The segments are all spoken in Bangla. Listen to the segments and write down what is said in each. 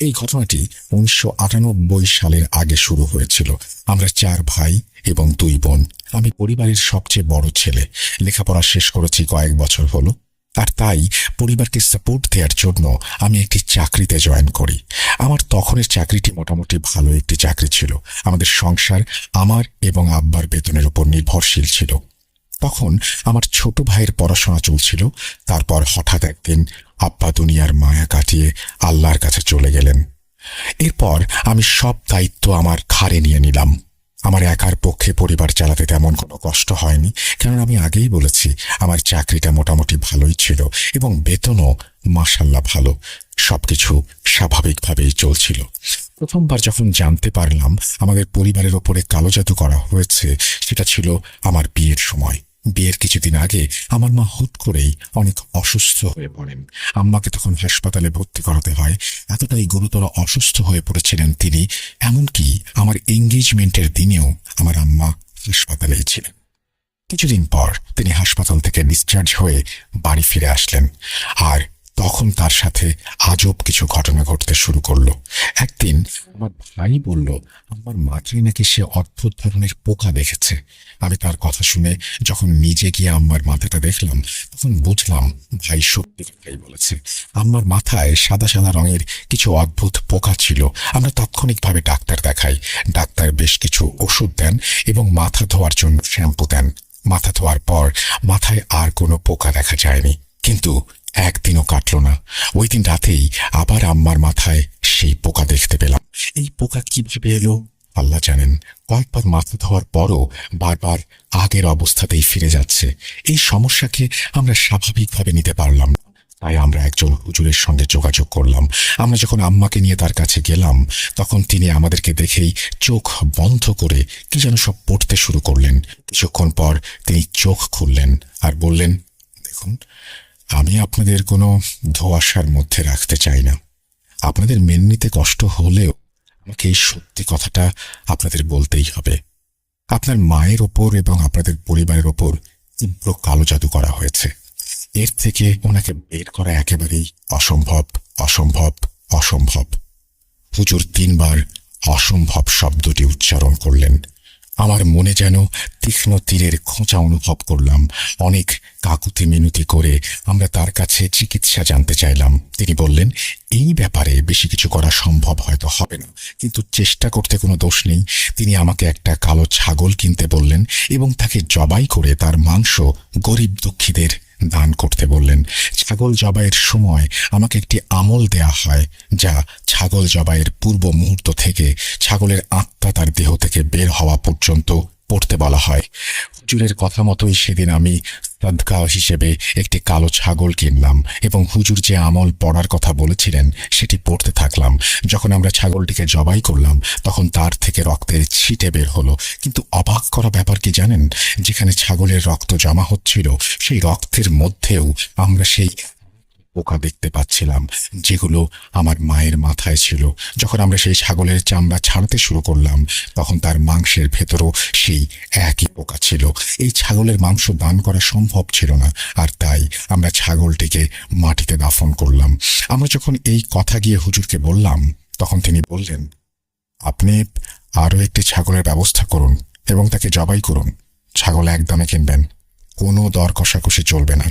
এই ঘটনাটি ১৯৯৮ সালের আগে শুরু হয়েছিল। আমরা ৪ ভাই এবং ২ বোন। আমি পরিবারের সবচেয়ে বড় ছেলে। লেখাপড়া শেষ করেছি কয়েক বছর হলো। আর তাই পরিবারকে সাপোর্ট দেওয়ার জন্য আমি একটি চাকরিতে জয়েন করি। আমার তখনের চাকরিটি মোটামুটি ভালো একটি চাকরি ছিল। আমাদের সংসার আমার এবং আব্বার বেতনের উপর নির্ভরশীল ছিল। তখন আমার ছোট ভাইয়ের পড়াশোনা চলছিল। তারপর হঠাৎ একদিন আব্বা দুনিয়ার মায়া কাটিয়ে আল্লাহর কাছে চলে গেলেন। এরপর আমি সব দায়িত্ব আমার ঘাড়ে নিয়ে নিলাম। আমার একার পক্ষে পরিবার চালাতে তেমন কোনো কষ্ট হয়নি, কারণ আমি আগেই বলেছি আমার চাকরিটা মোটামুটি ভালোই ছিল এবং বেতনও মাশাল্লাহ ভালো। সবকিছু স্বাভাবিকভাবেই চলছিল। প্রথমবার যখন জানতে পারলাম আমাদের পরিবারের ওপরে কালো জাদু করা হয়েছে, সেটা ছিল আমার বিয়ের সময়। বিয়ের কিছুদিন আগে আমার মা হুট করেই অনেক অসুস্থ হয়ে পড়েন। আম্মাকে তখন হাসপাতালে ভর্তি করাতে হয়। এতটাই গুরুতর অসুস্থ হয়ে পড়েছিলেন তিনি, এমনকি আমার এঙ্গেজমেন্টের দিনেও আমার আম্মা হাসপাতালেই ছিলেন। কিছুদিন পর তিনি হাসপাতাল থেকে ডিসচার্জ হয়ে বাড়ি ফিরে আসলেন। আর তখন তার সাথে আজব কিছু ঘটনা ঘটতে শুরু করলো। একদিন আমার ভাই বলল আমার মাথায় নাকি সে অদ্ভুত ধরনের পোকা দেখেছে। আমি তার কথা শুনে যখন নিজে গিয়ে আম্মার মাথাটা দেখলাম, তখন বুঝলাম ভাই সত্যি কথাই বলেছে। আম্মার মাথায় সাদা সাদা রঙের কিছু অদ্ভুত পোকা ছিল। আমরা তাৎক্ষণিকভাবে ডাক্তার দেখাই। ডাক্তার বেশ কিছু ওষুধ দেন এবং মাথা ধোয়ার জন্য শ্যাম্পু দেন। মাথা ধোয়ার পর মাথায় আর কোনো পোকা দেখা যায়নি। কিন্তু একদিনও কাটল না। ওই দিন রাতেই আবার আম্মার মাথায় সেই পোকা দেখতে পেলাম। এই পোকা কিভাবে এলো আল্লাহ জানেন। কয়েকবার মাথা ধোয়ার পরও বারবার আগের অবস্থাতেই ফিরে যাচ্ছে। এই সমস্যাকে আমরা স্বাভাবিকভাবে নিতে পারলাম না। তাই আমরা একজন হুজুরের সঙ্গে যোগাযোগ করলাম। আমরা যখন আম্মাকে নিয়ে তার কাছে গেলাম, তখন তিনি আমাদেরকে দেখেই চোখ বন্ধ করে কি যেন সব পড়তে শুরু করলেন। কিছুক্ষণ পর তিনি চোখ খুললেন আর বললেন, দেখুন, আমি আপনাদের কোনো ধোঁয়াশার মধ্যে রাখতে চাই না। আপনাদের মেনে নিতে কষ্ট হলেও আমাকে এই সত্যি কথাটা আপনাদের বলতেই হবে। আপনার মায়ের ওপর এবং আপনাদের পরিবারের ওপর তীব্র কালো জাদু করা হয়েছে। এর থেকে ওনাকে বের করা একেবারেই অসম্ভব, অসম্ভব, অসম্ভব। হুজুর ৩ বার অসম্ভব শব্দটি উচ্চারণ করলেন। আমার মনে যেন তীক্ষ্ণ তীরের খোঁচা অনুভব করলাম। অনেক কাকুতি মিনতি করে আমরা তার কাছে চিকিৎসা জানতে চাইলাম। তিনি বললেন, এই ব্যাপারে বেশি কিছু করা সম্ভব হয়তো হবে না, কিন্তু চেষ্টা করতে কোনো দোষ নেই। তিনি আমাকে একটা কালো ছাগল কিনতে বললেন এবং তাকে জবাই করে তার মাংস গরিব দুঃখীদের দান করতে বললেন। ছাগল জবাইয়ের সময় আমাকে একটি আমল দেয়া হয়, যা ছাগল জবাইয়ের পূর্ব মুহূর্ত থেকে ছাগলের আত্মা তার দেহ থেকে বের হওয়া পর্যন্ত পড়তে বলা হয়। হুজুরের কথা মতোই সেদিন আমি সাদকা হিসেবে একটি কালো ছাগল কিনলাম এবং হুজুর যে আমল পড়ার কথা বলেছিলেন সেটি পড়তে থাকলাম। যখন আমরা ছাগলটিকে জবাই করলাম, তখন তার থেকে রক্তের ছিটে বের হলো। কিন্তু অবাক করা ব্যাপার কি জানেন? যেখানে ছাগলের রক্ত জমা হচ্ছিল, সেই রক্তের মধ্যেও আমরা সেই পোকা দেখতে পাচ্ছিলাম, যেগুলো আমার মায়ের মাথায় ছিল। যখন আমরা সেই ছাগলের চামড়া ছাড়তে শুরু করলাম, তখন তার মাংসের ভেতরও সেই একই পোকা ছিল। এই ছাগলের মাংস দান করা সম্ভব ছিল না, আর তাই আমরা ছাগলটিকে মাটিতে দাফন করলাম। আমরা যখন এই কথা গিয়ে হুজুরকে বললাম, তখন তিনি বললেন, আপনি আরও একটি ছাগলের ব্যবস্থা করুন এবং তাকে জবাই করুন। ছাগল একদমে কিনবেন, কোনো দর কষাকষি চলবে না।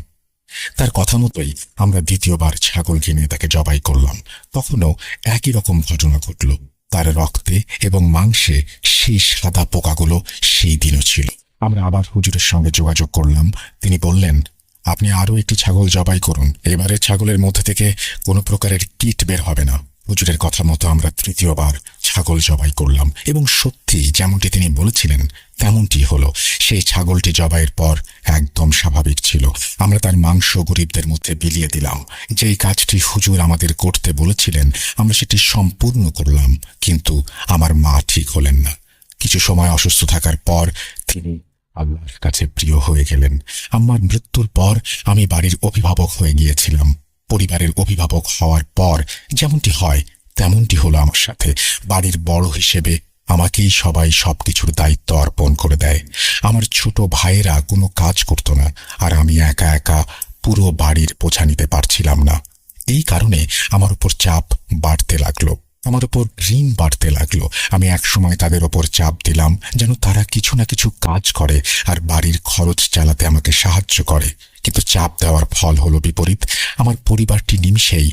তার কথা মতোই আমরা দ্বিতীয়বার ছাগল কিনে তাকে জবাই করলাম। তখনও একই রকম ঘটনা ঘটল। তার রক্তে এবং মাংসে সেই সাদা পোকাগুলো সেই দিনও ছিল। আমরা আবার হুজুরের সঙ্গে যোগাযোগ করলাম। তিনি বললেন, আপনি আরও একটি ছাগল জবাই করুন। এবারে ছাগলের মধ্যে থেকে কোনো প্রকারের কীট বের হবে না। হুজুরের কথা মতো আমরা তৃতীয়বার ছাগল জবাই করলাম এবং সত্যি যেমনটি তিনি বলেছিলেন তেমনটি হলো। সেই ছাগলটি জবাইয়ের পর একদম স্বাভাবিক ছিল। আমরা তার মাংস গরিবদের মধ্যে বিলিয়ে দিলাম। যেই কাজটি হুজুর আমাদের করতে বলেছিলেন আমরা সেটি সম্পূর্ণ করলাম, কিন্তু আমার মা ঠিক হলেন না। কিছু সময় অসুস্থ থাকার পর তিনি আল্লাহর কাছে প্রিয় হয়ে গেলেন। আমার মৃত্যুর পর আমি বাড়ির অভিভাবক হয়ে গিয়েছিলাম। পরিবারের অভিভাবক হওয়ার পর যেমনটি হয় তেমনটি হলো আমার সাথে। বাড়ির বড় হিসেবে আমাকেই সবাই সবকিছুর দায়িত্ব অর্পণ করে দেয়। আমার ছোট ভাইয়েরা কোনো কাজ করতো না, আর আমি একা একা পুরো বাড়ির বোঝা নিতে পারছিলাম না। এই কারণে আমার উপর চাপ বাড়তে লাগলো, আমার উপর ঋণ বাড়তে লাগলো। আমি একসময় তাদের ওপর চাপ দিলাম যেন তারা কিছু না কিছু কাজ করে আর বাড়ির খরচ চালাতে আমাকে সাহায্য করে। কিন্তু চাপ দেওয়ার ফল হলো বিপরীত। আমার পরিবারটি নিমিষেই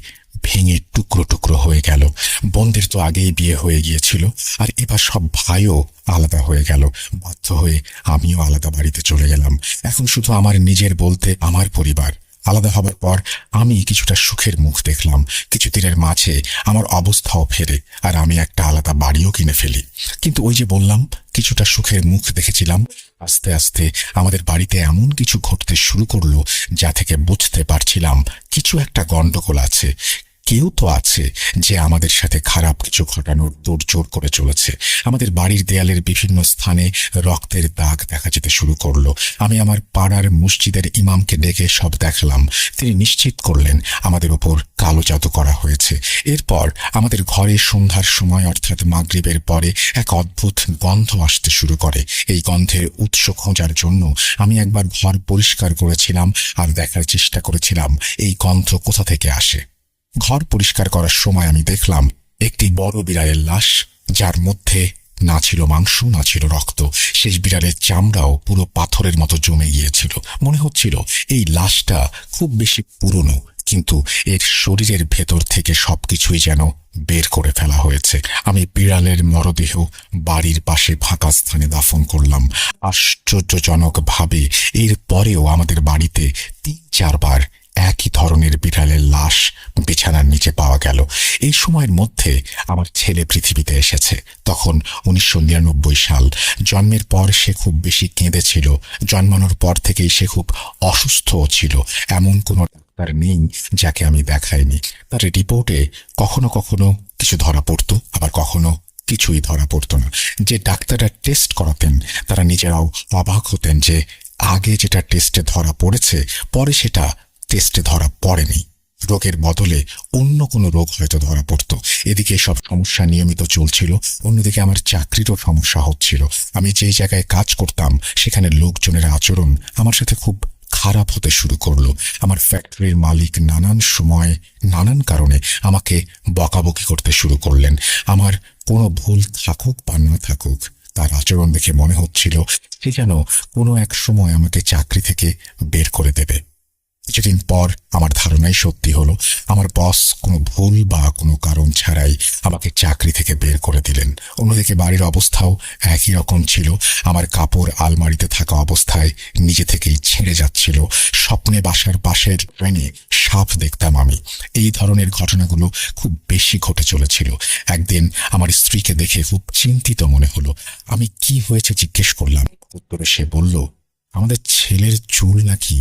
ভেঙে টুকরো টুকরো হয়ে গেল। বোনদের তো আগেই বিয়ে হয়ে গিয়েছিল, আর এবার সব ভাইও আলাদা হয়ে গেল। বাধ্য হয়ে আমিও আলাদা বাড়িতে চলে গেলাম। এখন শুধু আমার নিজের বলতে আমার পরিবার। আলাদা হবার পর আমি কিছুটা সুখের মুখ দেখলাম। কিছুদিনের মাঝে আমার অবস্থাও ফেরে, আর আমি একটা আলাদা বাড়িও কিনে ফেলি। কিন্তু ওই যে বললাম, কিছুটা সুখের মুখ দেখেছিলাম, আস্তে আস্তে আমাদের বাড়িতে এমন কিছু ঘটতে শুরু করলো যা থেকে বুঝতে পারছিলাম কিছু একটা গন্ডগোল আছে। কেউ তো আছে যে আমাদের সাথে খারাপ কিছু ঘটানোর তোড়জোড় করে চলেছে। আমাদের বাড়ির দেয়ালের বিভিন্ন স্থানে রক্তের দাগ দেখা যেতে শুরু করলো। আমি আমার পাড়ার মসজিদের ইমামকে ডেকে সব দেখালাম। তিনি নিশ্চিত করলেন আমাদের ওপর কালো জাদু করা হয়েছে। এরপর আমাদের ঘরে সন্ধ্যার সময় অর্থাৎ মাগরিবের পরে এক অদ্ভুত গন্ধ আসতে শুরু করে। এই গন্ধের উৎস খোঁজার জন্য আমি একবার ঘর পরিষ্কার করেছিলাম আর দেখার চেষ্টা করেছিলাম এই গন্ধ কোথা থেকে আসে। ঘর পরিষ্কার করার সময় আমি দেখলাম একটি বড় বিড়ালের লাশ, যার মধ্যে না ছিল মাংস না ছিল রক্ত। শেষ বিড়ালের চামড়াও পুরো পাথরের মতো জমে গিয়েছিল। মনে হচ্ছিল এই লাশটা খুব বেশি পুরনো, কিন্তু এর শরীরের ভেতর থেকে সবকিছুই যেন বের করে ফেলা হয়েছে। আমি বিড়ালের মরদেহ বাড়ির পাশে ফাঁকা স্থানে দাফন করলাম। আশ্চর্যজনকভাবে এর পরেও আমাদের বাড়িতে ৩-৪ বার একই ধরনের বিড়ালের লাশ বিছানার নিচে পাওয়া গেল। এই সময়ের মধ্যে আমার ছেলে পৃথিবীতে এসেছে। তখন ১৯৯৯ সাল। জন্মের পর সে খুব বেশি কেঁদেছিল। জন্মানোর পর থেকেই সে খুব অসুস্থও ছিল। এমন কোনো ডাক্তার নেই যাকে আমি দেখাইনি। তার রিপোর্টে কখনো কখনো কিছু ধরা পড়তো, আবার কখনো কিছুই ধরা পড়তো না। যে ডাক্তাররা টেস্ট করাতেন তারা নিজেরাও অবাক হতেন যে আগে যেটা টেস্টে ধরা পড়েছে পরে সেটা টেস্টে ধরা পড়েনি। রোগের বদলে অন্য কোনো রোগ হয়তো ধরা পড়ত। এদিকে সব সমস্যা নিয়মিত চলছিল, অন্যদিকে আমার চাকরিরও সমস্যা হচ্ছিল। আমি যেই জায়গায় কাজ করতাম সেখানে লোকজনের আচরণ আমার সাথে খুব খারাপ হতে শুরু করলো। আমার ফ্যাক্টরির মালিক নানান সময় নানান কারণে আমাকে বকাবকি করতে শুরু করলেন। আমার কোনো ভুল থাকুক বা না থাকুক, তার আচরণ দেখে মনে হচ্ছিল সে যেন কোনো এক সময় আমাকে চাকরি থেকে বের করে দেবে। কিছুদিন পর আমার ধারণাই সত্যি হলো। আমার বস কোনো ভুল বা কোনো কারণ ছাড়াই আমাকে চাকরি থেকে বের করে দিলেন। অন্যদিকে বাড়ির অবস্থাও একই রকম ছিল। আমার কাপড় আলমারিতে থাকা অবস্থায় নিজে থেকেই ছেড়ে যাচ্ছিল। স্বপ্নে বাসার পাশের ট্রেনে সাপ দেখতাম আমি। এই ধরনের ঘটনাগুলো খুব বেশি ঘটে চলেছিল। একদিন আমার স্ত্রীকে দেখে খুব চিন্তিত মনে হলো। আমি কি হয়েছে জিজ্ঞেস করলাম। উত্তরে সে বলল, আমাদের ছেলের চুল নাকি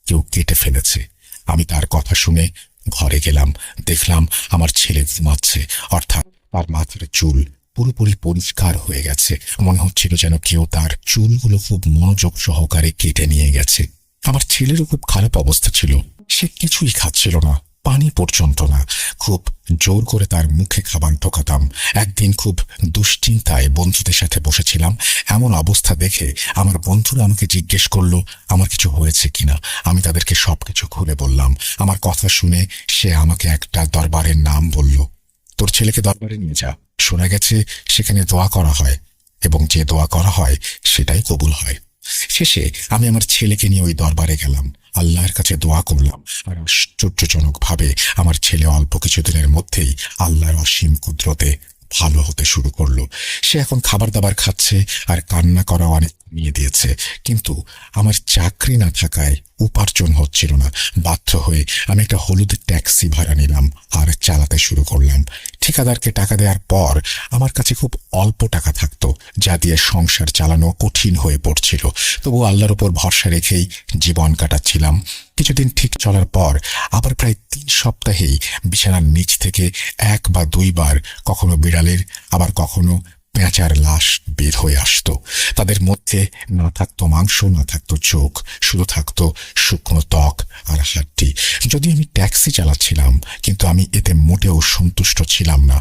কেউ কেটে ফেলেছে। আমি তার কথা শুনে ঘরে গেলাম। দেখলাম আমার ছেলে ঘুমাচ্ছে, অর্থাৎ তার মাথার চুল পুরোপুরি পরিষ্কার হয়ে গেছে। মনে হচ্ছিল যেন কেউ তার চুলগুলো খুব মনোযোগ সহকারে কেটে নিয়ে গেছে। আমার ছেলেরও খুব খারাপ অবস্থা ছিল। সে কিছুই খাচ্ছিল না, পানি পর্যন্ত না। খুব জোর করে তার মুখে খাবার ঢোকাতাম। একদিন খুব দুশ্চিন্তায় বন্ধুদের সাথে বসেছিলাম। এমন অবস্থা দেখে আমার বন্ধুরা আমাকে জিজ্ঞেস করলো আমার কিছু হয়েছে কিনা। আমি তাদেরকে সবকিছু খুলে বললাম। আমার কথা শুনে সে আমাকে একটা দরবারের নাম বলল। তোর ছেলেকে দরবারে নিয়ে যা, শোনা গেছে সেখানে দোয়া করা হয় এবং যে দোয়া করা হয় সেটাই কবুল হয়। শেষে আমি আমার ছেলেকে নিয়ে ওই দরবারে গেলাম, আল্লাহর কাছে দোয়া করলাম। আর আশ্চর্যজনকভাবে আমার ছেলে অল্প কিছুদিনের মধ্যেই আল্লাহর অসীম কুদরতে ভালো হতে শুরু করলো। সে এখন খাবার দাবার খাচ্ছে আর কান্না করা অনেক নিয়ে দিয়েছে। কিন্তু আমার চাকরি না থাকায় উপার্জন হচ্ছিল না। বাধ্য হয়ে আমি একটা হলুদ ট্যাক্সি ভাড়া নিলাম আর চালাতে শুরু করলাম। ঠিকাদারকে টাকা দেওয়ার পর আমার কাছে খুব অল্প টাকা থাকতো, যা দিয়ে সংসার চালানো কঠিন হয়ে পড়ছিল। তবু আল্লাহর উপর ভরসা রেখেই জীবন কাটাচ্ছিলাম। কিছুদিন ঠিক চলার পর আবার প্রায় ৩ সপ্তাহেই বিছানার নিচ থেকে ১ বা ২ বার কখনো বিড়ালের আবার কখনো পেঁচার লাশ বের হয়ে আসতো। তাদের মধ্যে না থাকতো মাংস, না থাকতো চোখ, শুধু থাকতো শুকনো ত্বক আর হাড্ডি। যদি আমি ট্যাক্সি চালাচ্ছিলাম, কিন্তু আমি এতে মোটেও সন্তুষ্ট ছিলাম না।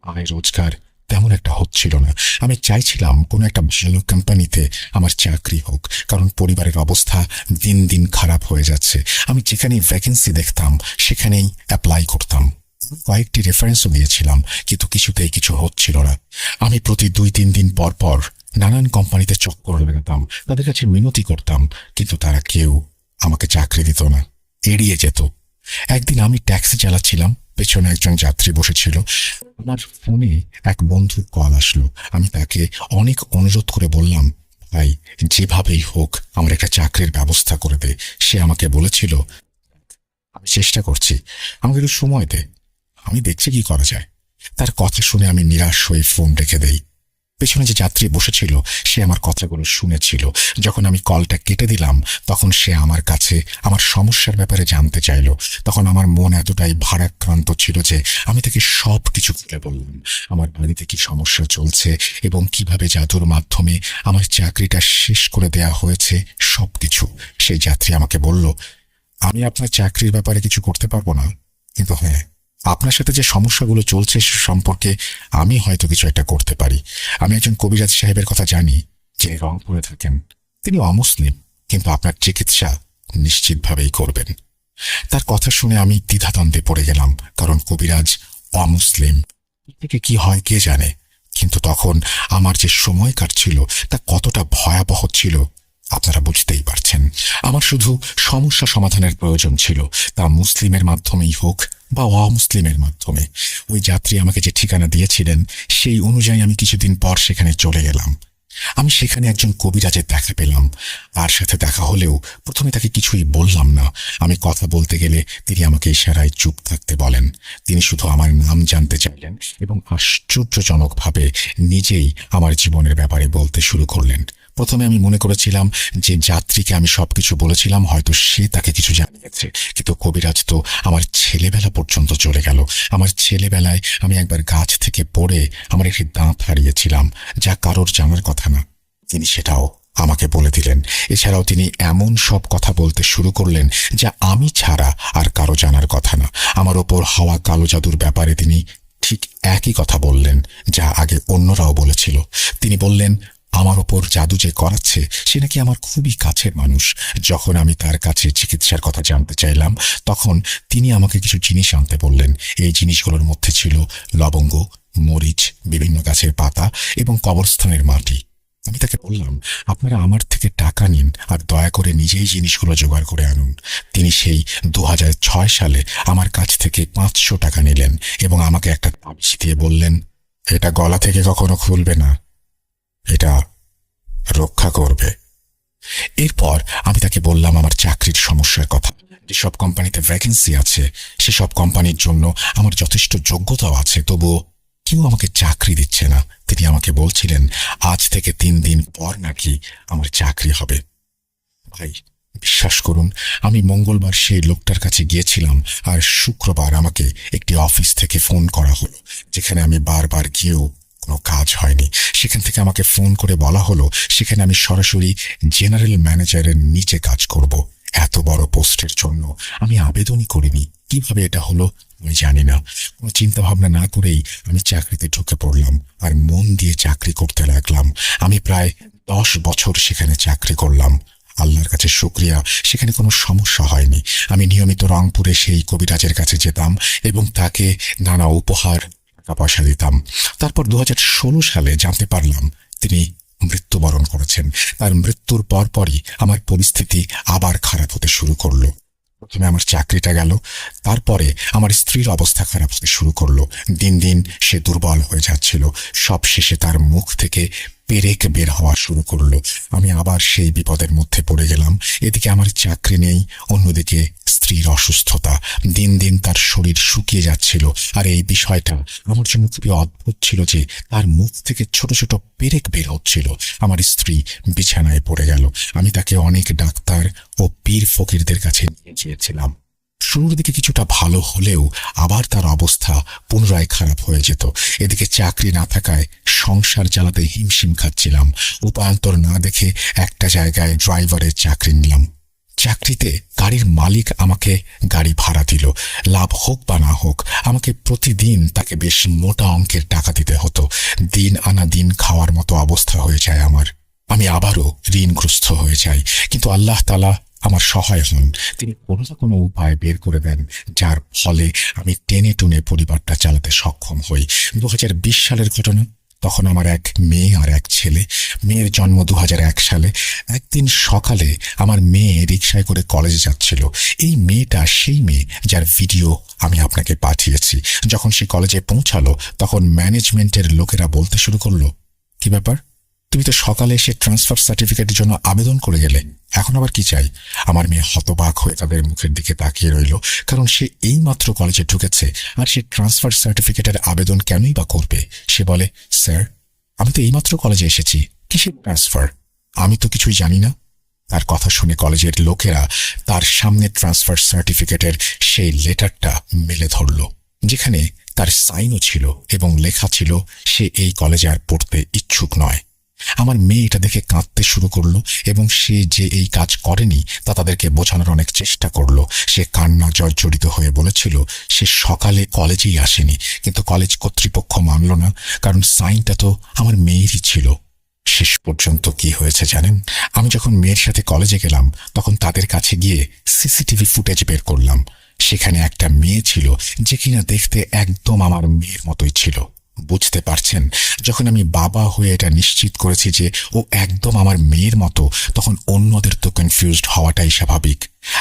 আয় রোজগার তেমন একটা হচ্ছিল না। আমি চাইছিলাম কোনো একটা ভালো কোম্পানিতে আমার চাকরি হোক, কারণ পরিবারের অবস্থা দিন দিন খারাপ হয়ে যাচ্ছে। আমি যেখানেই ভ্যাকেন্সি দেখতাম সেখানেই অ্যাপ্লাই করতাম। কয়েকটি রেফারেন্সও দিয়েছিলাম, কিন্তু কিছুতেই কিছু হচ্ছিল না। আমি প্রতি 2-3 দিন পর পর নানান কোম্পানিতে চক্কর লাগাতাম, তাদের কাছে মিনতি করতাম, কিন্তু তারা কেউ আমাকে চাকরি দিত না, এড়িয়ে যেত। একদিন আমি ট্যাক্সি চালাচ্ছিলাম, পেছনে একজন যাত্রী বসেছিল। আমার ফোনে এক বন্ধুর কল আসলো। আমি তাকে অনেক অনুরোধ করে বললাম, ভাই, যেভাবেই হোক আমার একটা চাকরির ব্যবস্থা করে দে। সে আমাকে বলেছিল, আমি চেষ্টা করছি, আমাকে একটু সময় দে, আমি দেখছি কি করা যায়। তার কথা শুনে আমি নিরাশ হয়ে ফোন রেখে দেই। পেছনে যে যাত্রী বসেছিল সে আমার কথাগুলো শুনেছিল। যখন আমি কলটা কেটে দিলাম তখন সে আমার কাছে আমার সমস্যার ব্যাপারে জানতে চাইল। তখন আমার মন এতটাই ভারাক্রান্ত ছিল যে আমি তাকে সব কিছু খুলে বললাম, আমার বাড়িতে কি সমস্যা চলছে এবং কিভাবে জাদুর মাধ্যমে আমার চাকরিটা শেষ করে দেয়া হয়েছে, সবকিছু। সেই যাত্রী আমাকে বলল, আমি আপনার চাকরির ব্যাপারে কিছু করতে পারবো না, কিন্তু হ্যাঁ, আপনার সাথে যে সমস্যাগুলো চলছে সে সম্পর্কে আমি হয়তো কিছু একটা করতে পারি। আমি একজন কবিরাজ সাহেবের কথা জানি, যিনি রংপুরে থাকেন। তিনি অমুসলিম, কিন্তু আপনার চিকিৎসা নিশ্চিতভাবেই করবেন। তার কথা শুনে আমি দ্বিধাদ্বন্দ্বে পড়ে গেলাম, কারণ কবিরাজ অমুসলিম, থেকে কি হয় কে জানে। কিন্তু তখন আমার যে সময় কাটছিল তা কতটা ভয়াবহ ছিল আপনারা বুঝতেই পারছেন। আমার শুধু সমস্যা সমাধানের প্রয়োজন ছিল, তা মুসলিমের মাধ্যমেই হোক বা অমুসলিমের মাধ্যমে। ওই যাত্রী আমাকে যে ঠিকানা দিয়েছিলেন সেই অনুযায়ী আমি কিছুদিন পর সেখানে চলে গেলাম। আমি সেখানে একজন কবিরাজের দেখা পেলাম। তার সাথে দেখা হলেও প্রথমে তাকে কিছুই বললাম না। আমি কথা বলতে গেলে তিনি আমাকে ইশারায় চুপ থাকতে বলেন। তিনি শুধু আমার নাম জানতে চাইলেন এবং আশ্চর্যজনকভাবে নিজেই আমার জীবনের ব্যাপারে বলতে শুরু করলেন। প্রথমে আমি মনে করেছিলাম যে যাত্রীকে আমি সবকিছু বলেছিলাম, হয়তো সে তাকে কিছু জানিয়েছে, কিন্তু কবিরাজ তো আমার ছেলেবেলা পর্যন্ত চলে গেল। আমার ছেলেবেলায় আমি একবার গাছ থেকে পড়ে আমার একটি দাঁত হারিয়েছিলাম, যা কারোর জানার কথা না। তিনি সেটাও আমাকে বলে দিলেন। এছাড়াও তিনি এমন সব কথা বলতে শুরু করলেন যা আমি ছাড়া আর কারো জানার কথা না। আমার ওপর হওয়া কালো জাদুর ব্যাপারে তিনি ঠিক একই কথা বললেন যা আগে অন্যরাও বলেছিল। তিনি বললেন, আমার ওপর জাদু যে করাচ্ছে সে নাকি আমার খুবই কাছের মানুষ। যখন আমি তার কাছে চিকিৎসার কথা জানতে চাইলাম তখন তিনি আমাকে কিছু জিনিস আনতে বললেন। এই জিনিসগুলোর মধ্যে ছিল লবঙ্গ, মরিচ, বিভিন্ন গাছের পাতা এবং কবরস্থানের মাটি। আমি তাকে বললাম, আপনারা আমার থেকে টাকা নিন আর দয়া করে নিজেই জিনিসগুলো জোগাড় করে আনুন। তিনি সেই 2006 সালে আমার কাছ থেকে 500 টাকা নিলেন এবং আমাকে একটা তাবিজ দিয়ে বললেন, এটা গলা থেকে কখনো খুলবে না, এটা রক্ষা করবে। এরপর আমি তাকে বললাম আমার চাকরির সমস্যার কথা। যেসব কোম্পানিতে ভ্যাকেন্সি আছে সেসব কোম্পানির জন্য আমার যথেষ্ট যোগ্যতাও আছে, তবুও কেউ আমাকে চাকরি দিচ্ছে না। তিনি আমাকে বলছিলেন আজ থেকে 3 দিন পর নাকি আমার চাকরি হবে। ভাই, বিশ্বাস করুন, আমি মঙ্গলবার সেই লোকটার কাছে গিয়েছিলাম আর শুক্রবার আমাকে একটি অফিস থেকে ফোন করা হলো, যেখানে আমি বারবার গিয়েও কোনো কাজ হয়নি। সেখান থেকে আমাকে ফোন করে বলা হলো সেখানে আমি সরাসরি জেনারেল ম্যানেজারের নিচে কাজ করব। এত বড় পোস্টের জন্য আমি আবেদনই করিনি। কিভাবে এটা হলো আমি জানি না। কোনো চিন্তা ভাবনা না করেই আমি চাকরিতে ঢুকে পড়লাম আর মন দিয়ে চাকরি করতে লাগলাম। আমি প্রায় 10 বছর সেখানে চাকরি করলাম। আল্লাহর কাছে শুকরিয়া, সেখানে কোনো সমস্যা হয়নি। আমি নিয়মিত রংপুরে সেই কবিরাজের কাছে যেতাম এবং তাকে নানা উপহার, টাকা পয়সা দিতাম। তারপর 2016 সালে জানতে পারলাম তিনি মৃত্যুবরণ করেছেন। তার মৃত্যুর পরপরই আমার পরিস্থিতি আবার খারাপ হতে শুরু করলো। প্রথমে আমার চাকরিটা গেল, তারপরে আমার স্ত্রীর অবস্থা খারাপ হতে শুরু করলো। দিন দিন সে দুর্বল হয়ে যাচ্ছিল। সব শেষে তার মুখ থেকে পেরেক বের হওয়া শুরু করলো। আমি আবার সেই বিপদের মধ্যে পড়ে গেলাম। এদিকে আমার চাকরি নেই, অন্যদিকে স্ত্রীর অসুস্থতা। দিন দিন তার শরীর শুকিয়ে যাচ্ছিল। আর এই বিষয়টা আমার জন্য খুবই অদ্ভুত ছিল যে তার মুখ থেকে ছোট ছোট পেরেক বের হচ্ছিল। আমার স্ত্রী বিছানায় পড়ে গেল। আমি তাকে অনেক ডাক্তার ও পীর ফকিরদের কাছে নিয়ে গিয়েছিলাম। শুরুর দিকে কিছুটা ভালো হলেও আবার তার অবস্থা পুনরায় খারাপ হয়ে যেত। এদিকে চাকরি না থাকায় সংসার চালাতে হিমশিম খাচ্ছিলাম। উপায়ান্তর না দেখে একটা জায়গায় ড্রাইভারের চাকরি নিলাম। চাকরিতে গাড়ির মালিক আমাকে গাড়ি ভাড়া দিল। লাভ হোক বা না হোক, আমাকে প্রতিদিন তাকে বেশ মোটা অঙ্কের টাকা দিতে হতো। দিন আনা দিন খাওয়ার মতো অবস্থা হয়ে যায় আমার। আমি আবারও ঋণগ্রস্ত হয়ে যাই, কিন্তু আল্লাহ তাআলা আমার সহায় হন। তিনি কোনো না কোনো উপায় বের করে দেন, যার ফলে আমি টেনে টুনে পরিবারটা চালাতে সক্ষম হই। 2020 সালের ঘটনা। তখন আমার এক মেয়ে আর এক ছেলে। মেয়ের জন্ম 2001 সালে। একদিন সকালে আমার মেয়ে রিকশায় করে কলেজে যাচ্ছিল। এই মেয়েটা সেই মেয়ে যার ভিডিও আমি আপনাকে পাঠিয়েছি। যখন সে কলেজে পৌঁছালো, তখন ম্যানেজমেন্টের লোকেরা বলতে শুরু করলো, কি ব্যাপার, তুমি তো সকালে এসে ট্রান্সফার সার্টিফিকেটের জন্য আবেদন করে গেলে, এখন আবার কি চাই? আমার মেয়ে হতবাক হয়ে তাদের মুখের দিকে তাকিয়ে রইল, কারণ সে এইমাত্র কলেজে ঢুকেছে আর সে ট্রান্সফার সার্টিফিকেটের আবেদন কেনই বা করবে। সে বলে, স্যার, আমি তো এইমাত্র কলেজে এসেছি, কিসের ট্রান্সফার? আমি তো কিছুই জানি না। তার কথা শুনে কলেজের লোকেরা তার সামনে ট্রান্সফার সার্টিফিকেটের সেই লেটারটা মেলে ধরল, যেখানে তার সাইনও ছিল এবং লেখা ছিল সে এই কলেজে আর পড়তে ইচ্ছুক নয়। আমার মেয়ে এটা দেখে কাঁদতে শুরু করলো এবং সে যে এই কাজ করেনি তা তাদেরকে বোঝানোর অনেক চেষ্টা করলো। সে কান্না জর্জরিত হয়ে বলেছিল সে সকালে কলেজেই আসেনি, কিন্তু কলেজ কর্তৃপক্ষ মানল না, কারণ সাইনটা তো আমার মেয়েরই ছিল। শেষ পর্যন্ত কি হয়েছে জানেন? আমি যখন মেয়ের সাথে কলেজে গেলাম, তখন তাদের কাছে গিয়ে সিসিটিভি ফুটেজ বের করলাম। সেখানে একটা মেয়ে ছিল যে কিনা দেখতে একদম আমার মেয়ের মতোই ছিল। বুঝতে পারছেন, যখন আমি বাবা হয়ে এটা নিশ্চিত করেছি যে ও একদম আমার মেয়ের মতো, তখন অন্যদের তো কনফিউজড হওয়াটাই স্বাভাবিক।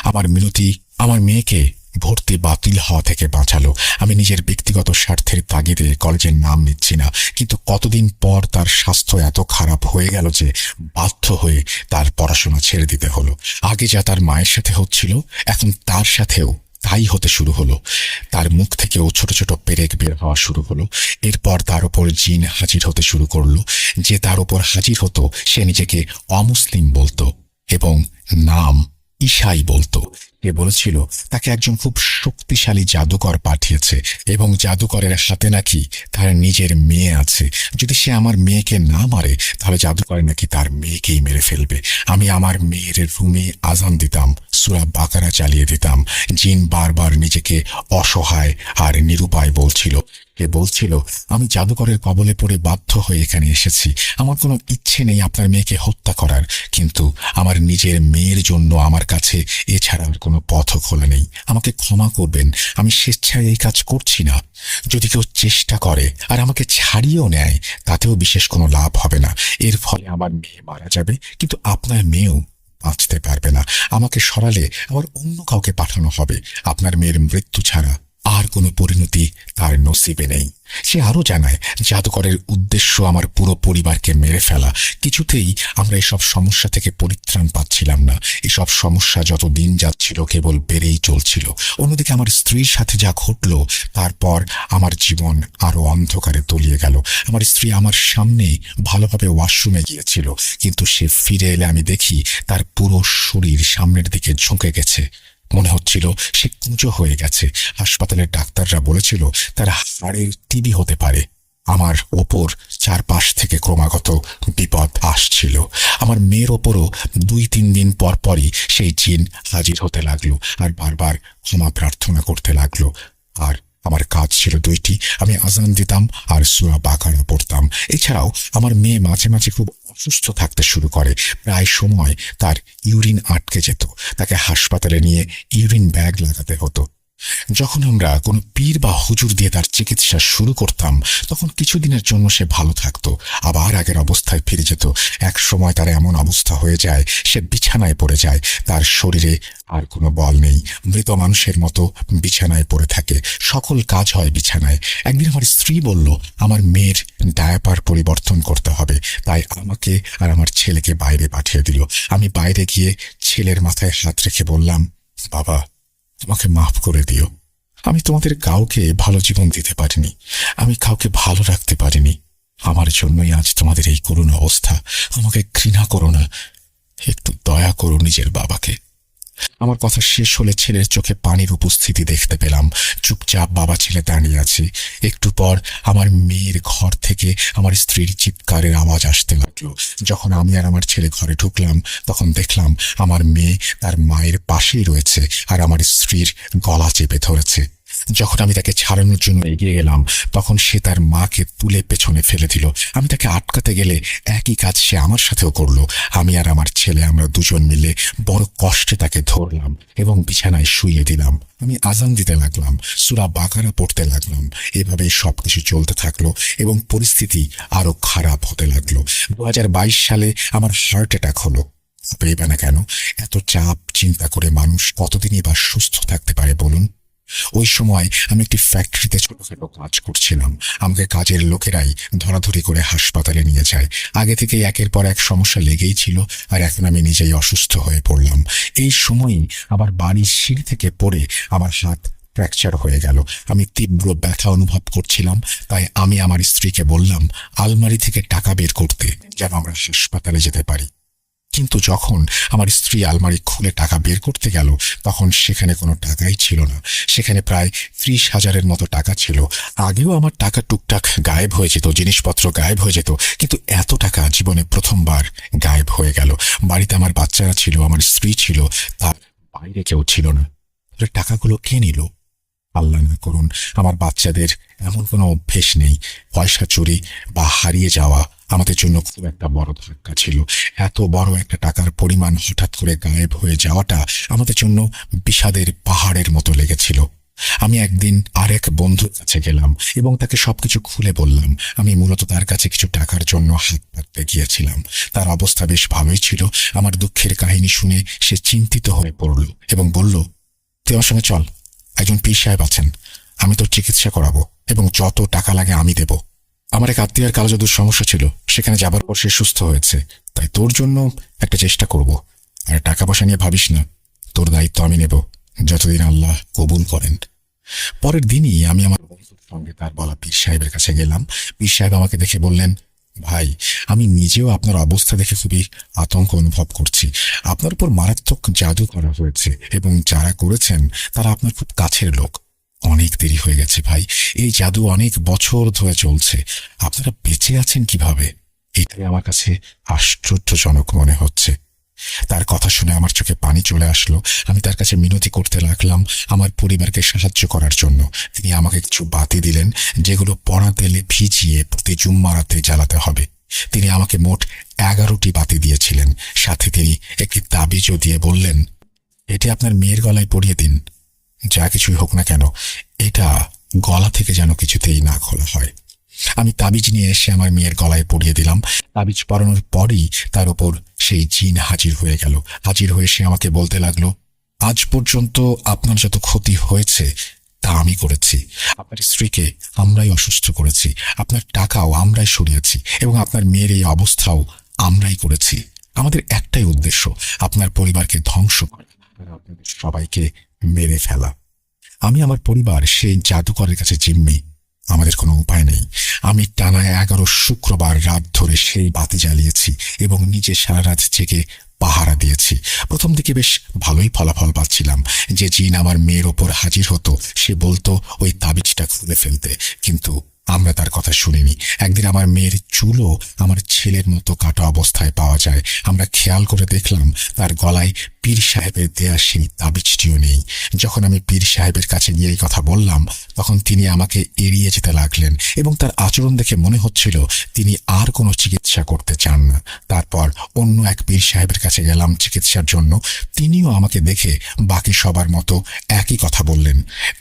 আমার মিনতি আমার মেয়েকে ভর্তি বাতিল হওয়া থেকে বাঁচালো। আমি নিজের ব্যক্তিগত স্বার্থের তাগিদে কলেজের নাম নিচ্ছি না, কিন্তু কতদিন পর তার স্বাস্থ্য এত খারাপ হয়ে গেল যে বাধ্য হয়ে তার পড়াশোনা ছেড়ে দিতে হলো। আগে যা তার মায়ের সাথে হচ্ছিল, এখন তার সাথেও তাই হতে শুরু হলো। তার মুখ থেকেও ছোট ছোট পেরেক বের হওয়া শুরু হলো। এরপর তার উপর জিন হাজির হতে শুরু করলো। যে তার উপর হাজির হতো সে নিজেকে অমুসলিম বলতো এবং নাম ঈশাই বলতো। সে বলেছিল তাকে একজন খুব শক্তিশালী জাদুকর পাঠিয়েছে এবং জাদুকরের হাতে নাকি তার নিজের মেয়ে আছে। যদি সে আমার মেয়েকে না মারে, তাহলে জাদুকর নাকি তার মেয়েকেই মেরে ফেলবে। আমি আমার মেয়ের রুমে আজান দিতাম, সূরা বাকারা চালিয়ে দিতাম। জিন বারবার নিজেকে অসহায় আর নিরুপায় বলছিল। সে বলছিল, আমি জাদুকরের কবলে পড়ে বাধ্য হয়ে এখানে এসেছি। আমার কোনো ইচ্ছে নেই আপনার মেয়েকে হত্যা করার, কিন্তু আমার নিজের মেয়ের জন্য আমার কাছে এছাড়া আর কোনো পথও খোলা নেই। আমাকে ক্ষমা করবেন, আমি স্বেচ্ছায় এই কাজ করছি না। যদি কেউ চেষ্টা করে আর আমাকে ছাড়িয়েও নেয়, তাতেও বিশেষ কোনো লাভ হবে না। এর ফলে আমার মেয়ে মারা যাবে, কিন্তু আপনার মেয়েও বাঁচতে পারবে না। আমাকে সরালে আবার অন্য কাউকে পাঠানো হবে। আপনার মেয়ের মৃত্যু ছাড়া আর কোনো পরিণতি তার নসিবে নেই। সে আরো জানায়, জাদুকরের উদ্দেশ্য আমার পুরো পরিবারকে মেরে ফেলা। কিছুতেই আমরা এসব সমস্যা থেকে পরিত্রাণ পাচ্ছিলাম না। এসব সমস্যা যত দিন যাচ্ছিল কেবল বেড়েই চলছিল। অন্যদিকে আমার স্ত্রীর সাথে যা ঘটল, তারপর আমার জীবন আরো অন্ধকারে তলিয়ে গেল। আমার স্ত্রী আমার সামনেই ভালোভাবে ওয়াশরুমে গিয়েছিল, কিন্তু সে ফিরে এলে আমি দেখি তার পুরো শরীর সামনের দিকে ঝুঁকে গেছে। মনে হচ্ছিল সে কুঁজো হয়ে গেছে। হাসপাতালের ডাক্তাররা বলেছিল তার হাড়ের টিবি হতে পারে। আমার ওপর চারপাশ থেকে ক্রমাগত বিপদ আসছিল। আমার মেয়ের ওপরও 2-3 দিন পর পরই সেই জিন হাজির হতে লাগলো আর বারবার ক্ষমা প্রার্থনা করতে লাগলো। আর আমার কাজ ছিল দুইটি, আমি আজান দিতাম আর সূরা বাকারা পড়তাম। এছাড়াও আমার মেয়ে মাঝে মাঝে খুব অসুস্থ থাকতে শুরু করে। প্রায় সময় তার ইউরিন আটকে যেত। তাকে হাসপাতালে নিয়ে ইউরিন ব্যাগ লাগাতে হতো। যখন আমরা কোনো পীর বা হুজুর দিয়ে তার চিকিৎসা শুরু করতাম, তখন কিছুদিনের জন্য সে ভালো থাকতো, আবার আগের অবস্থায় ফিরে যেত। এক সময় তার এমন অবস্থা হয়ে যায় সে বিছানায় পড়ে যায়। তার শরীরে আর কোনো বল নেই, মৃত মানুষের মতো বিছানায় পড়ে থাকে। সকল কাজ হয় বিছানায়। একদিন আমার স্ত্রী বলল আমার মেয়ের ডায়াপার পরিবর্তন করতে হবে, তাই আমাকে আর আমার ছেলেকে বাইরে পাঠিয়ে দিল। আমি বাইরে গিয়ে ছেলের মাথায় হাত রেখে বললাম, বাবা, তোমাকে মাফ করে দিও। আমি তোমাদের কাউকে ভালো জীবন দিতে পারিনি, আমি কাউকে ভালো রাখতে পারিনি। আমার জন্যই আজ তোমাদের এই করুণ অবস্থা। আমাকে ঘৃণা করো না, একটু দয়া করো নিজের বাবাকে। আমার কথা শেষ হলে ছেলের চোখে পানির উপস্থিতি দেখতে পেলাম। চুপচাপ বাবা ছেলে দাঁড়িয়ে আছে। একটু পর আমার মেয়ের ঘর থেকে আমার স্ত্রীর চিৎকারের আওয়াজ আসতে লাগলো। যখন আমি আর আমার ছেলে ঘরে ঢুকলাম তখন দেখলাম আমার মেয়ে তার মায়ের পাশেই রয়েছে আর আমার স্ত্রীর গলা চেপে ধরেছে। যখন আমি তাকে ছাড়ানোর জন্য এগিয়ে গেলাম তখন সে তার মাকে তুলে পেছনে ফেলে দিল। আমি তাকে আটকাতে গেলে একই কাজ সে আমার সাথেও করলো। আমি আর আমার ছেলে আমরা দুজন মিলে বড় কষ্টে তাকে ধরলাম এবং বিছানায় শুইয়ে দিলাম। আমি আজান দিতে লাগলাম, সূরা বাকারা পড়তে লাগলাম। এভাবেই সবকিছু চলতে থাকলো এবং পরিস্থিতি আরো খারাপ হতে লাগলো। 2022 সালে আমার হার্ট অ্যাটাক হলো। পেয়ে না কেন? এত চাপ চিন্তা করে মানুষ কতদিনই বা সুস্থ থাকতে পারে বলুন? ওই সময় আমি একটি ফ্যাক্টরিতে ছোটখাটো কাজ করছিলাম। আমাকে কাজের লোকেরাই ধরাধরি করে হাসপাতালে নিয়ে যায়। আগে থেকেই একের পর এক সমস্যা লেগেই ছিল আর এখন আমি নিজেই অসুস্থ হয়ে পড়লাম। এই সময়ই আবার বাড়ির সিঁড়ি থেকে পড়ে আমার হাত ফ্র্যাকচার হয়ে গেল। আমি তীব্র ব্যথা অনুভব করছিলাম, তাই আমি আমার স্ত্রীকে বললাম আলমারি থেকে টাকা বের করতে, যেন আমরা হাসপাতালে যেতে পারি। কিন্তু যখন আমার স্ত্রী আলমারি খুলে টাকা বের করতে গেল তখন সেখানে কোনো টাকাই ছিল না। সেখানে প্রায় 30,000-এর মতো টাকা ছিল। আগেও আমার টাকা টুকটাক গায়েব হয়ে যেত, জিনিসপত্র গায়েব হয়ে যেত, কিন্তু এত টাকা জীবনে প্রথমবার গায়েব হয়ে গেল। বাড়িতে আমার বাচ্চারা ছিল, আমার স্ত্রী ছিল, তার বাইরে কেউ ছিল না। টাকাগুলো কে নিল? আল্লাহ না করুন আমার বাচ্চাদের এমন কোনো অভ্যেস নেই। পয়সা চুরি বা হারিয়ে যাওয়া আমাদের জন্য খুব একটা বড় ধাক্কা ছিল। এত বড় একটা টাকার পরিমাণ হঠাৎ করে গায়েব হয়ে যাওয়াটা আমাদের জন্য বিষাদের পাহাড়ের মতো লেগেছিল। আমি একদিন আরেক বন্ধুর কাছে গেলাম এবং তাকে সবকিছু খুলে বললাম। আমি মূলত তার কাছে কিছু টাকার জন্য হাত পাততে গিয়েছিলাম। তার অবস্থা বেশ ভালোই ছিল। আমার দুঃখের কাহিনী শুনে সে চিন্তিত হয়ে পড়ল এবং বলল, তুই আমার সঙ্গে চল, একজন পীর সাহেব আছেন, আমি তোর চিকিৎসা করাবো এবং যত টাকা লাগে আমি দেব। আমার এক আত্মীয়ের কালো জাদুর সমস্যা ছিল, সেখানে যাবার পর সে সুস্থ হয়েছে। তাই তোর জন্য একটা চেষ্টা করব। আর টাকা পয়সা নিয়ে ভাবিস না, তোর দায়িত্ব আমি নেব যতদিন আল্লাহ কবুল করেন। পরের দিনই আমি আমার বন্ধুর সঙ্গে তার বলা পীর সাহেবের কাছে গেলাম। পীর সাহেব আমাকে দেখে বললেন, ভাই, আমি নিজেও আপনার অবস্থা দেখে খুবই আতঙ্ক অনুভব করছি। আপনার উপর মারাত্মক জাদু করা হয়েছে এবং যারা করেছেন তারা আপনার খুব কাছের লোক। অনেক দেরি হয়ে গেছে ভাই, এই জাদু অনেক বছর ধরে চলছে। আপনারা বেঁচে আছেন কিভাবে? এটাই আমার কাছে আশ্চর্যজনক মনে হচ্ছে। তার কথা শুনে আমার চোখে পানি চলে আসলো। আমি তার কাছে মিনতি করতে লাগলাম আমার পরিবারকে সাহায্য করার জন্য। তিনি আমাকে কিছু বাতি দিলেন, যেগুলো পড়া তেলে ভিজিয়ে প্রতি জুম্মারাতে জ্বালাতে হবে। তিনি আমাকে মোট 11টি বাতি দিয়েছিলেন। সাথে তিনি একটি তাবিজও দিয়ে বললেন, এটি আপনার মেয়ের গলায় পরিয়ে দিন। যা কিছুই হোক না কেন, এটা গলা থেকে যেন কিছুতেই না খোলা হয়। আমি তাবিজ নিয়ে এসে আমার মেয়ের গলায় পরিয়ে দিলাম। তাবিজ পরানোর পরই তার উপর সেই জিন হাজির হয়ে গেল। হাজির হয়ে সে আমাকে বলতে লাগলো, আজ পর্যন্ত আপনার যত ক্ষতি হয়েছে তা আমি করেছি। আপনার স্ত্রীকে আমরাই অসুস্থ করেছি, আপনার টাকাও আমরাই সরিয়েছি এবং আপনার মেয়ের এই অবস্থাও আমরাই করেছি। আমাদের একটাই উদ্দেশ্য, আপনার পরিবারকে ধ্বংস করা আর আপনাদের সবাইকে মেরে ফেলা। আমি আমার পরিবার সেই জাদুকরের কাছে জিম্মি। আমাদের কোনো উপায় নেই। আমি টানা 11 শুক্রবার রাত ধরে সেই বাতি জ্বালিয়েছি এবং নিজে সারা রাত জেগে পাহারা দিয়েছি। প্রথম দিকে বেশ ভালোই ফলাফল পাচ্ছিলাম। যে জিন আমার মেয়ের ওপর হাজির হতো সে বলতো ওই তাবিজটা খুলে ফেলতে, কিন্তু আমরা তার কথা শুনিনি। একদিন আমার মেয়ের চুলও আমার ছেলের মতো কাটা অবস্থায় পাওয়া যায়। আমরা খেয়াল করে দেখলাম তার গলায় পীর সাহেবের দেয়া সেই তাবিজটিও নেই। যখন আমি পীর সাহেবের কাছে গিয়ে এই কথা বললাম তখন তিনি আমাকে এড়িয়ে যেতে লাগলেন এবং তার আচরণ দেখে মনে হচ্ছিল তিনি আর কোনো চিকিৎসা করতে চান না। তারপর অন্য এক পীর সাহেবের কাছে গেলাম চিকিৎসার জন্য। তিনিও আমাকে দেখে বাকি সবার মতো একই কথা বললেন।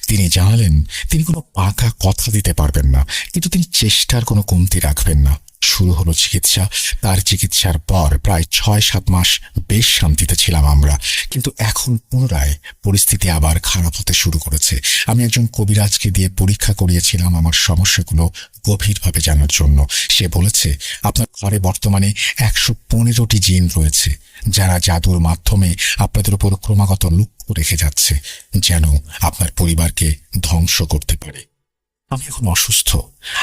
তিনি জানালেন তিনি কোনো পাকা কথা দিতে পারবেন না, কিন্তু তিনি চেষ্টার কোনো কমতি রাখবেন না। শুরু হলো চিকিৎসা। তার চিকিৎসার পর প্রায় 6-7 মাস বেশ শান্তিতে ছিলাম আমরা, কিন্তু এখন পুনরায় পরিস্থিতি আবার খারাপ হতে শুরু করেছে। আমি একজন কবিরাজকে দিয়ে পরীক্ষা করিয়েছিলাম আমার সমস্যাগুলো গভীরভাবে জানার জন্য। সে বলেছে আপনার ঘরে বর্তমানে 115টি জিন রয়েছে, যারা জাদুর মাধ্যমে আপনাদের উপর ক্রমাগত লক্ষ্য রেখে যাচ্ছে, যেন আপনার পরিবারকে ধ্বংস করতে পারে। আমি এখন অসুস্থ,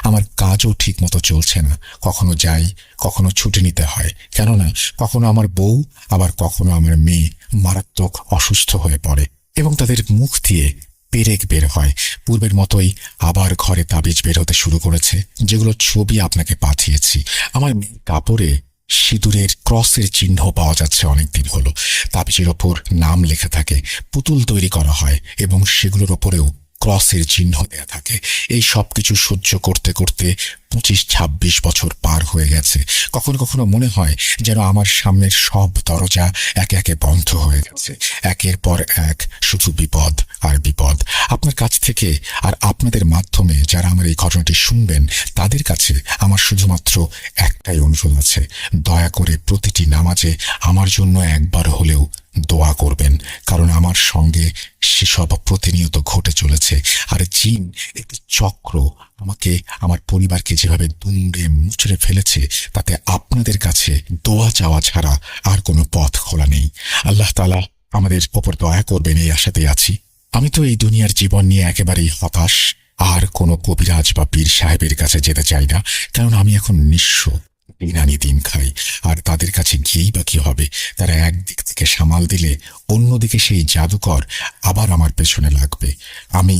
আমার কাজও ঠিক মতো চলছে না। কখনো যাই, কখনো ছুটি নিতে হয়, কেননা কখনো আমার বউ আবার কখনো আমার মেয়ে মারাত্মক অসুস্থ হয়ে পড়ে এবং তাদের মুখ দিয়ে পেরেক বের হয়। পূর্বের মতোই আবার ঘরে তাবিজ বের হতে শুরু করেছে, যেগুলো ছবি আপনাকে পাঠিয়েছি। আমার মেয়ে কাপড়ে সিঁদুরের ক্রসের চিহ্ন পাওয়া যাচ্ছে অনেকদিন হলো। তাবিজের ওপর নাম লেখা থাকে, পুতুল তৈরি করা হয় এবং সেগুলোর ওপরেও ক্রসের চিহ্ন দেয়া থাকে। এই সব কিছু সহ্য করতে করতে 25-26 বছর পার হয়ে গেছে। কখনো কখনো মনে হয় যেন আমার সামনের সব দরজা একে একে বন্ধ হয়ে গেছে। একের পর এক শুধু বিপদ আর বিপদ। আপনার কাছ থেকে আর আপনাদের মাধ্যমে যারা আমার এই ঘটনাটি শুনবেন, তাদের কাছে আমার শুধুমাত্র একটাই অনুরোধ আছে, দয়া করে প্রতিটি নামাজে আমার জন্য একবার হলেও দোয়া করবেন, কারণ আমার সঙ্গে সেসব প্রতিনিয়ত ঘটে চলেছে। আর জিন একটি চক্র আমাকে, আমার পরিবারকে যেভাবে দুমড়ে মুচড়ে ফেলেছে, তাতে আপনাদের কাছে দোয়া চাওয়া ছাড়া আর কোনো পথ খোলা নেই। আল্লাহ তাআলা আমাদের ওপর দয়া করবেন এই আশাতেই আছি। আমি তো এই দুনিয়ার জীবন নিয়ে একেবারেই হতাশ। আর কোনো কবিরাজ বা পীর সাহেবের কাছে যেতে চাই না, কারণ আমি এখন নিঃস্ব, দিন আনি দিন খাই। আর তাদের কাছে গিয়েই বা কি হবে? তারা একদিক থেকে সামাল দিলে অন্যদিকে সেই জাদুকর আবার আমার পেছনে লাগবে। আমি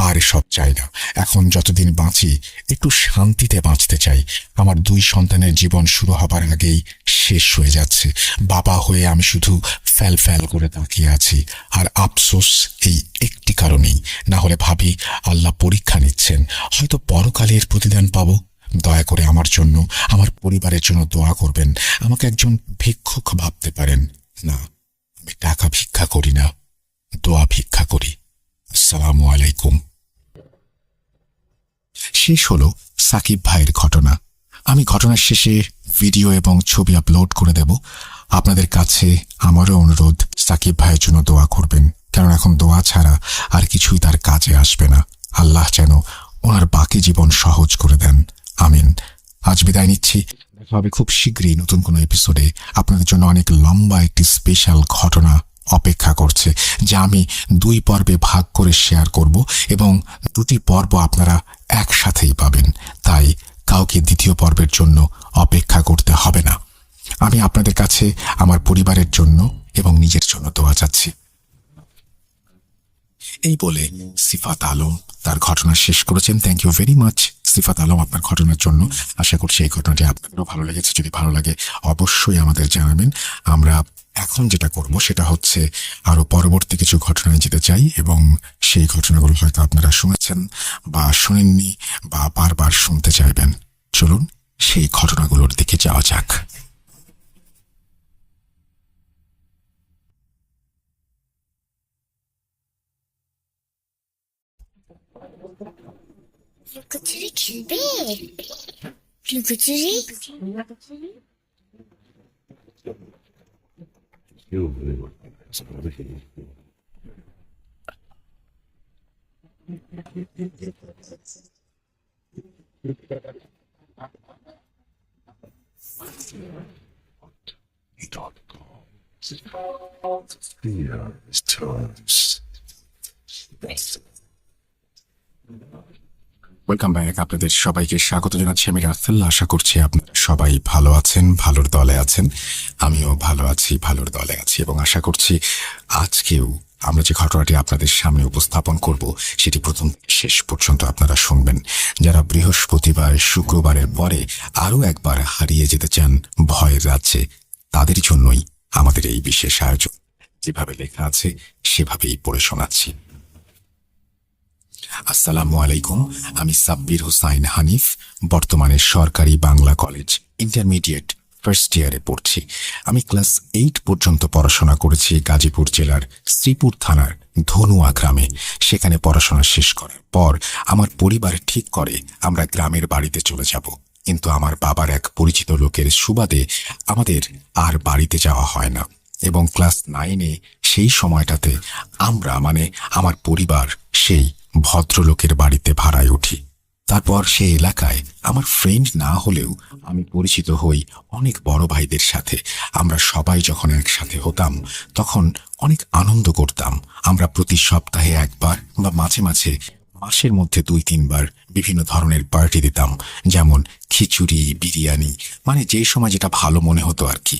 আর সব চাই না। এখন যতদিন বাঁচি একটু শান্তিতে বাঁচতে চাই। আমার 2 সন্তানের জীবন শুরু হবার আগেই শেষ হয়ে যাচ্ছে। বাবা হয়ে আমি শুধু ফ্যাল ফ্যাল করে তাকিয়ে আছি। আর আফসোস এই একটি কারণেই, না হলে ভাবি আল্লাহ পরীক্ষা নিচ্ছেন, হয়তো পরকালে এর প্রতিদান পাবো। দয়া করে আমার জন্য, আমার পরিবারের জন্য দোয়া করবেন। আমাকে একজন ভিক্ষুক ভাবতে পারেন না, আমি টাকা ভিক্ষা করি না, দোয়া ভিক্ষা করি। আসসালামু আলাইকুম। শেষ হলো সাকিব ভাইয়ের ঘটনা। আমি ঘটনার শেষে ভিডিও এবং ছবি আপলোড করে দেব। আপনাদের কাছে আমারও অনুরোধ, সাকিব ভাইয়ের জন্য দোয়া করবেন, কারণ এখন দোয়া ছাড়া আর কিছুই তার কাজে আসবে না। আল্লাহ যেন ওনার বাকি জীবন সহজ করে দেন, আমিন। আজ বিদায় নিচ্ছি, দেখা হবে খুব শীঘ্রই নতুন কোনো এপিসোডে। আপনাদের জন্য অনেক লম্বা একটি স্পেশাল ঘটনা অপেক্ষা করছে, যা আমি 2 পর্বে ভাগ করে শেয়ার করব এবং 2টি পর্ব আপনারা একসাথেই পাবেন। তাই কাউকে দ্বিতীয় পর্বের জন্য অপেক্ষা করতে হবে না। আমি আপনাদের কাছে আমার পরিবারের জন্য এবং নিজের জন্য দোয়া চাচ্ছি। এই বলে সিফাত আলম তার ঘটনা শেষ করেছেন। থ্যাংক ইউ ভেরি মাচ সিফাত আলম আপনার ঘটনার জন্য। আশা করছি এই ঘটনাটি আপনাদেরও ভালো লেগেছে। যদি ভালো লাগে অবশ্যই আমাদের জানাবেন। আমরা এখন যেটা করব সেটা হচ্ছে আরো পরবর্তী কিছু ঘটনায় যেতে চাই, এবং সেই ঘটনাগুলো হয়তো আপনারা শুনেছেন বা শুনেননি বা বারবার শুনতে চাইবেন। চলুন সেই ঘটনাগুলোর দিকে যাওয়া যাক। লুকোচুরি খেলবে? লুকোচুরি? Welcome back. আপনাদের সবাইকে স্বাগত জানাচ্ছি আমি রাফেল। আশা করছি আপনারা সবাই ভালো আছেন, ভালোর দলে আছেন। আমিও ভালো আছি, ভালোর দলে আছি, এবং আশা করছি আজকেও আমরা যে ঘটনাটি আপনাদের সামনে উপস্থাপন করব সেটি প্রথম শেষ পর্যন্ত আপনারা শুনবেন। যারা বৃহস্পতিবার শুক্রবারের পরে আরও একবার হারিয়ে যেতে চান ভয়ের রাজ্যে, তাদের জন্যই আমাদের এই বিশেষ আয়োজন। যেভাবে লেখা আছে সেভাবেই পড়ে শোনাচ্ছি। আসসালামু আলাইকুম। আমি সাব্বির হোসাইন হানিফ, বর্তমানে সরকারি বাংলা কলেজ ইন্টারমিডিয়েট ফার্স্ট ইয়ারে পড়ছি। আমি ক্লাস 8 পর্যন্ত পড়াশোনা করেছি গাজীপুর জেলার শ্রীপুর থানার ধনুয়া গ্রামে। সেখানে পড়াশোনা শেষ করার পর আমার পরিবার ঠিক করে আমরা গ্রামের বাড়িতে চলে যাব, কিন্তু আমার বাবার এক পরিচিত লোকের সুবাদে আমাদের আর বাড়িতে যাওয়া হয় না, এবং ক্লাস 9-এ সেই সময়টাতে আমরা আমার পরিবার সেই ভদ্রলোকের বাড়িতে ভাড়ায় উঠি। তারপর সেই এলাকায় আমার ফ্রেন্ড না হলেও আমি পরিচিত হই অনেক বড় ভাইদের সাথে। আমরা সবাই যখন একসাথে হতাম তখন অনেক আনন্দ করতাম। আমরা প্রতি সপ্তাহে একবার বা মাঝে মাঝে মাসের মধ্যে 2-3 বার বিভিন্ন ধরনের পার্টি দিতাম, যেমন খিচুড়ি, বিরিয়ানি, মানে যেই সময় যেটা ভালো মনে হতো আর কি।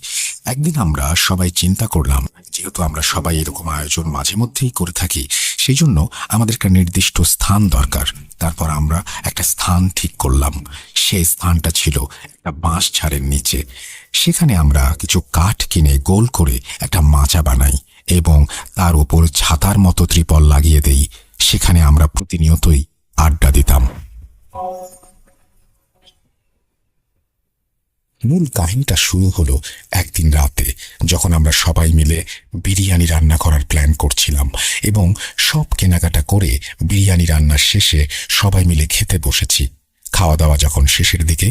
একদিন আমরা সবাই চিন্তা করলাম, যেহেতু আমরা সবাই এরকম আয়োজন মাঝে মধ্যেই করে থাকি, সেই জন্য আমাদের একটা নির্দিষ্ট স্থান দরকার। তারপর আমরা একটা স্থান ঠিক করলাম। সেই স্থানটা ছিল একটা বাঁশ ঝাড়ের নিচে। সেখানে আমরা কিছু কাঠ কিনে গোল করে একটা মাচা বানাই এবং তার উপর ছাতার মতো ত্রিপল লাগিয়ে দেই। সেখানে আমরা প্রতিনিয়তই আড্ডা দিতাম। মূল কাহিনীটা শুরু হলো একদিন রাতে, যখন আমরা সবাই মিলে বিরিয়ানি রান্না করার প্ল্যান করছিলাম এবং সব কেনাকাটা করে বিরিয়ানি রান্নার শেষে সবাই মিলে খেতে বসেছি। খাওয়া দাওয়া যখন শেষের দিকে,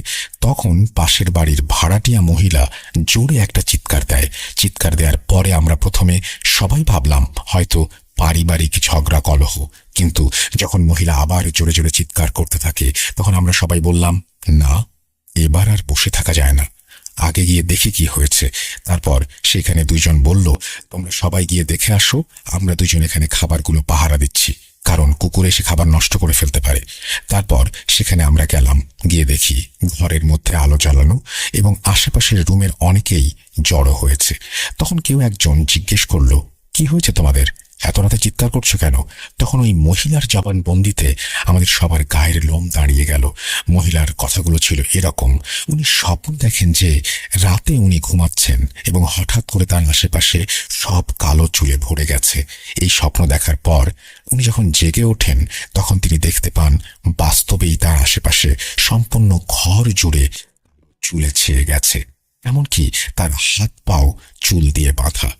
তখন পাশের বাড়ির ভাড়াটিয়া মহিলা জোরে একটা চিৎকার দেয়। চিৎকার দেওয়ার পরে আমরা প্রথমে সবাই ভাবলাম হয়তো পারিবারিক ঝগড়া কলহ, কিন্তু যখন মহিলা আবার জোরে জোরে চিৎকার করতে থাকে, তখন আমরা সবাই বললাম, না, এবার আর বসে থাকা যায় না, আগে গিয়ে দেখি কি হয়েছে। তারপর সেখানে 2জন বলল, তোমরা সবাই গিয়ে দেখে আসো, আমরা 2জন এখানে খাবারগুলো পাহারা দিচ্ছি, কারণ কুকুর এসে খাবার নষ্ট করে ফেলতে পারে। তারপর সেখানে আমরা গেলাম, গিয়ে দেখি ঘরের মধ্যে আলো জ্বালানো এবং আশেপাশের রুমের অনেকেই জড়ো হয়েছে। তখন কেউ একজন জিজ্ঞেস করলো, কি হয়েছে তোমাদের, এত রাতে চিৎকার করছো কেন? তখন ওই মহিলার জবানবন্দিতে আমাদের সবার গায়ের লোম দাঁড়িয়ে গেল। মহিলার কথাগুলো ছিল এরকম, উনি স্বপ্ন দেখেন যে রাতে উনি ঘুমাচ্ছেন এবং হঠাৎ করে তার আশেপাশে সব কালো চুলে ভরে গেছে। এই স্বপ্ন দেখার পর উনি যখন জেগে ওঠেন, তখন তিনি দেখতে পান বাস্তবেই তার আশেপাশে সম্পূর্ণ ঘর জুড়ে চুলে ছেয়ে গেছে, এমনকি তার হাত পাও চুল দিয়ে বাঁধা।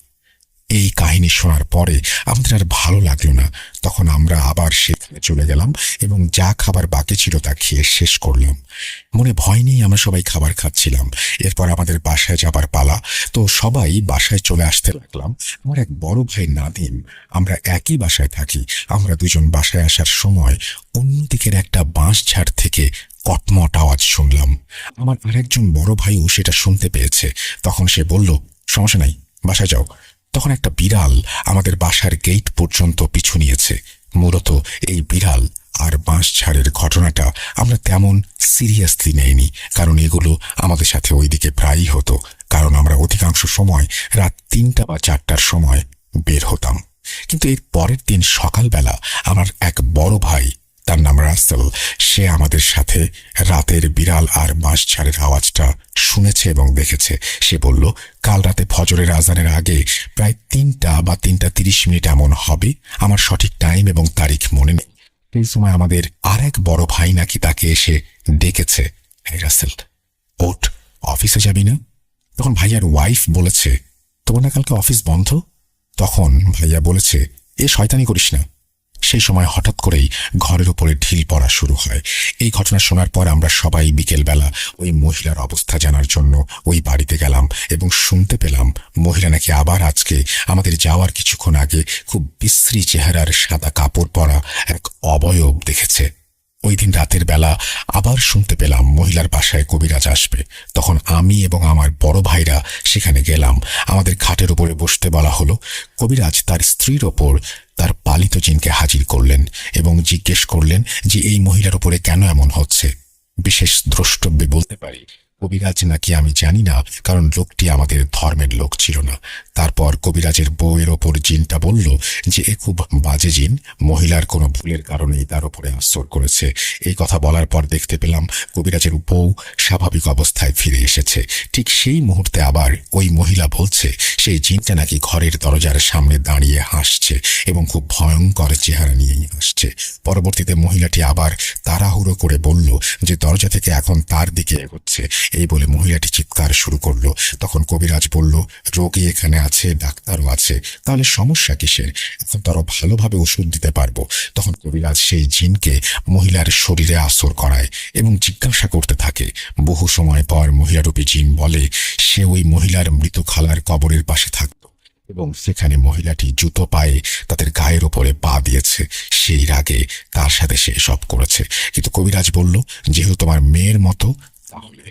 এই কাহিনী শোনার পরে আমাদের আর ভালো লাগলো না। তখন আমরা আবার সেখানে চলে গেলাম এবং যা খাবার বাকি ছিল তা খেয়ে শেষ করলাম। মনে ভয় নেই আমরা সবাই খাবার খাচ্ছিলাম। এরপর আমাদের বাসায় যাবার পালা, তো সবাই বাসায় চলে আসতে লাগলাম। আমার এক বড় ভাই নাদিম, আমরা একই বাসায় থাকি। আমরা 2জন বাসায় আসার সময় অন্যদিকের একটা বাঁশ ঝাড় থেকে কটমট আওয়াজ শুনলাম। আমার আরেকজন বড় ভাইও সেটা শুনতে পেয়েছে। তখন সে বলল, সমস্যা নাই, বাসায় যাও। তখন একটা বিড়াল আমাদের বাসার গেট পর্যন্ত পিছু নিয়েছে। মূলত এই বিড়াল আর বাঁশঝাড়ের ঘটনাটা আমরা তেমন সিরিয়াসলি নেইনি, কারণ এগুলো আমাদের সাথে ওইদিকে প্রায়ই হতো, কারণ আমরা অধিকাংশ সময় রাত 3টা বা 4টার সময় বের হতাম। কিন্তু এর পরের দিন সকালবেলা আমার এক বড় ভাই, তার নাম রাসেল, সে আমাদের সাথে রাতের বিড়াল আর বাঁশঝাড়ের আওয়াজটা শুনেছে এবং দেখেছে। সে বলল, কাল রাতে ফজরের আজানের আগে প্রায় 3টা বা 3:30 এমন হবে, আমার সঠিক টাইম এবং তারিখ মনে নেই। এই সময় আমাদের আর এক বড় ভাই নাকি তাকে এসে ডেকেছে, এই রাসেল, ওঠ, অফিসে যাবি না? তখন ভাইয়ার ওয়াইফ বলেছে, তোমার না কালকে অফিস বন্ধ? তখন ভাইয়া বলেছে, এ শয়তানি করিস না। সেই সময় হঠাৎ করেই ঘরের উপরে ঢিল পড়া শুরু হয়। এই ঘটনা শোনার পর আমরা সবাই বিকেলবেলা ওই মহিলার অবস্থা জানার জন্য ওই বাড়িতে গেলাম এবং শুনতে পেলাম মহিলা নাকি আবার আজকে আমাদের যাওয়ার কিছুক্ষণ আগে খুব বিশ্রী চেহারার সাদা কাপড় পরা এক অবয়ব দেখেছে। ওই দিন রাতের বেলা আবার শুনতে পেলাম মহিলার বাসায় কবিরাজ আসবে। তখন আমি এবং আমার বড় ভাইরা সেখানে গেলাম। আমাদের খাটের উপরে বসতে বলা হলো। কবিরাজ তার স্ত্রীর ওপর তার পালিত জিনকে হাজির করলেন এবং জিজ্ঞেস করলেন যে এই মহিলার উপরে কেন এমন হচ্ছে। বিশেষ দ্রষ্টব্যে বলতে পারি, কবিরাজ নাকি আমি জানি না, কারণ লোকটি আমাদের ধর্মের লোক ছিল না। তারপর কবিরাজের বউয়ের ওপর জিনটা বলল যে এ খুব বাজে জিন, মহিলার কোনো ভুলের কারণেই তার উপরে আসর করেছে। এই কথা বলার পর দেখতে পেলাম কবিরাজের বউ স্বাভাবিক অবস্থায় ফিরে এসেছে। ঠিক সেই মুহূর্তে আবার ওই মহিলা বলছে সেই জিনটা নাকি ঘরের দরজার সামনে দাঁড়িয়ে হাসছে এবং খুব ভয়ঙ্কর চেহারা নিয়েই হাসছে। পরবর্তীতে মহিলাটি আবার তাড়াহুড়ো করে বলল যে দরজা থেকে এখন তার দিকে এগোচ্ছে। এই বলে মহিলাটি চিৎকার শুরু করলো। তখন কবিরাজ বলল, রোগী এখানে আছে, ডাক্তারও আছে, তাহলে সমস্যা কিসের? এখন তো আরো ভালোভাবে ওষুধ দিতে পারবো। তখন কবিরাজ সেই জিনকে মহিলার শরীরে আসর করায় এবং জিজ্ঞাসা করতে থাকে। বহু সময় পর মহিলারূপী জিন বলে সে ওই মহিলার মৃত খালার কবরের পাশে থাকতো এবং সেখানে মহিলাটি জুতো পায়ে তাদের গায়ের ওপরে পা দিয়েছে। সেই রাগে তার সাথে সে সব করেছে। কিন্তু কবিরাজ বলল, যেহেতু তোমার মেয়ের মতো, তাহলে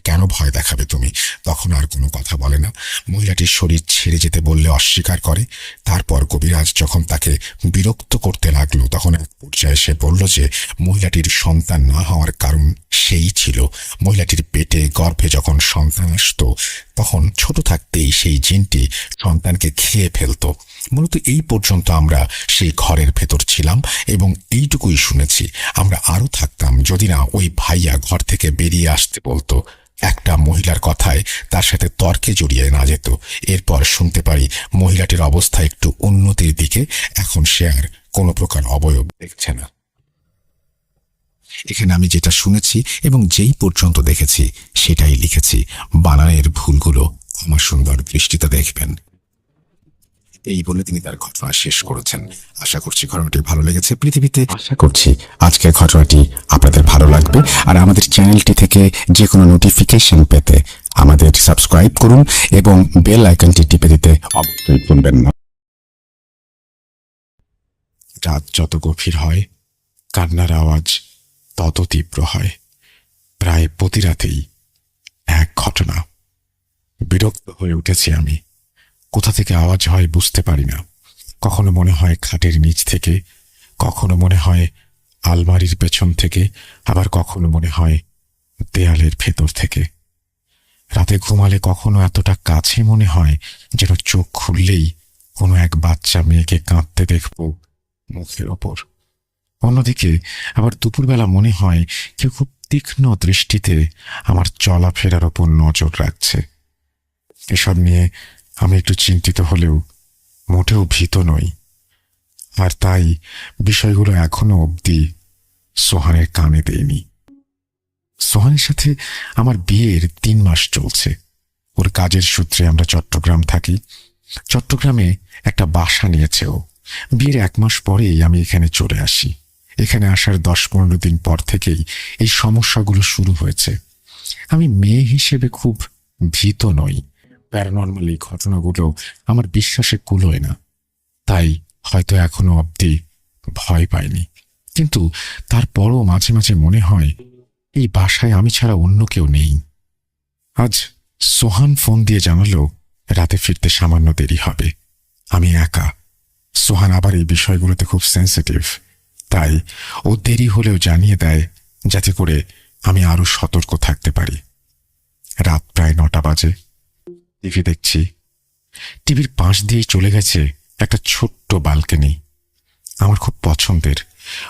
কেন ভয় দেখাবে তুমি? তখন আর কোনো কথা বলে না। মহিলাটির শরীর ছেড়ে যেতে বললে অস্বীকার করে। তারপর কবিরাজ যখন তাকে বিরক্ত করতে লাগলো তখন এক পর্যায়ে সে বলল যে মহিলাটির সন্তান না হওয়ার কারণ সেই ছিল মহিলাটির পেটে গর্ভে যখন সন্তান আসতো তখন ছোট থাকতেই সেই জিনটি সন্তানকে খেয়ে ফেলত। মূলত এই পর্যন্ত আমরা সেই ঘরের ভেতর ছিলাম এবং এইটুকুই শুনেছি। আমরা আরও থাকতাম যদি না ওই ভাইয়া ঘর থেকে বেরিয়ে আসতে বলতো। একটা মহিলার কথায় তার সাথে তর্কে জড়িয়ে না যেত। এরপর শুনতে পারি মহিলাটির অবস্থা একটু উন্নতির দিকে, এখন সে আর কোনো প্রকার অবয়ব দেখছে না। এখানে আমি যেটা শুনেছি এবং যেই পর্যন্ত দেখেছি সেটাই লিখেছি। বানানের ভুলগুলো আমার সুন্দর দৃষ্টিতে দেখবেন। এই বলে তিনি তার ঘটনা শেষ করেছেন। আশা করছি ঘটনাটি ভালো লেগেছে। পৃথিবীতে আশা করছি আজকের ঘটনাটি আপনাদের ভালো লাগবে। আর আমাদের চ্যানেলটি থেকে যে কোনো নোটিফিকেশন পেতে আমাদের সাবস্ক্রাইব করুন এবং বেল আইকনটি টিপে দিতে অবশ্যই ভুলবেন না। রাত যত গভীর হয় কান্নার আওয়াজ তত তীব্র হয়। প্রায় প্রতি রাতেই এক ঘটনা। বিরক্ত হয়ে উঠেছি আমি। কোথা থেকে আওয়াজ হয় বুঝতে পারি না। কখনো মনে হয় খাটের নিচ থেকে, কখনো মনে হয় আলমারির পেছন থেকে, আবার কখনো মনে হয় দেয়ালের ভেতর থেকে। রাতে ঘুমালে কখনো এতটা কাছে মনে হয় যেন চোখ খুললেই কোনো এক বাচ্চা মেয়েকে কাঁদতে দেখব মুখের ওপর। অন্যদিকে আবার দুপুরবেলা মনে হয় কেউ খুব তীক্ষ্ণ দৃষ্টিতে আমার চলাফেরার ওপর নজর রাখছে। এসব নিয়ে আমি একটু চিন্তিত হলেও মোটেও ভীত নই। আর তাই বিষয়গুলো এখনো অবধি সোহানের কানে দেয়নি। সোহানের সাথে আমার বিয়ের 3 মাস চলছে। ওর কাজের সূত্রে আমরা চট্টগ্রাম থাকি। চট্টগ্রামে একটা বাসা নিয়েছে ও। বিয়ের 1 মাস পরেই আমি এখানে চলে আসি। এখানে আসার 10-15 দিন পর থেকেই এই সমস্যাগুলো শুরু হয়েছে। আমি মেয়ে হিসেবে খুব ভীত নই। প্যারানর্মাল এই ঘটনাগুলো আমার বিশ্বাসে কুলোয় না, তাই হয়তো এখনো অবধি ভয় পাইনি। কিন্তু তারপরও মাঝে মাঝে মনে হয় এই বাসায় আমি ছাড়া অন্য কেউ নেই। আজ সোহান ফোন দিয়ে জানালো রাতে ফিরতে সামান্য দেরি হবে। আমি একা। সোহান আবার এই বিষয়গুলোতে খুব সেন্সিটিভ, তাই ও দেরি হলেও জানিয়ে দেয় যাতে করে আমি আরো সতর্ক থাকতে পারি। রাত প্রায় 9টা বাজে। টিভি দেখছি। টিভির পাশ দিয়েই চলে গেছে একটা ছোট্ট ব্যালকনি, আমার খুব পছন্দের।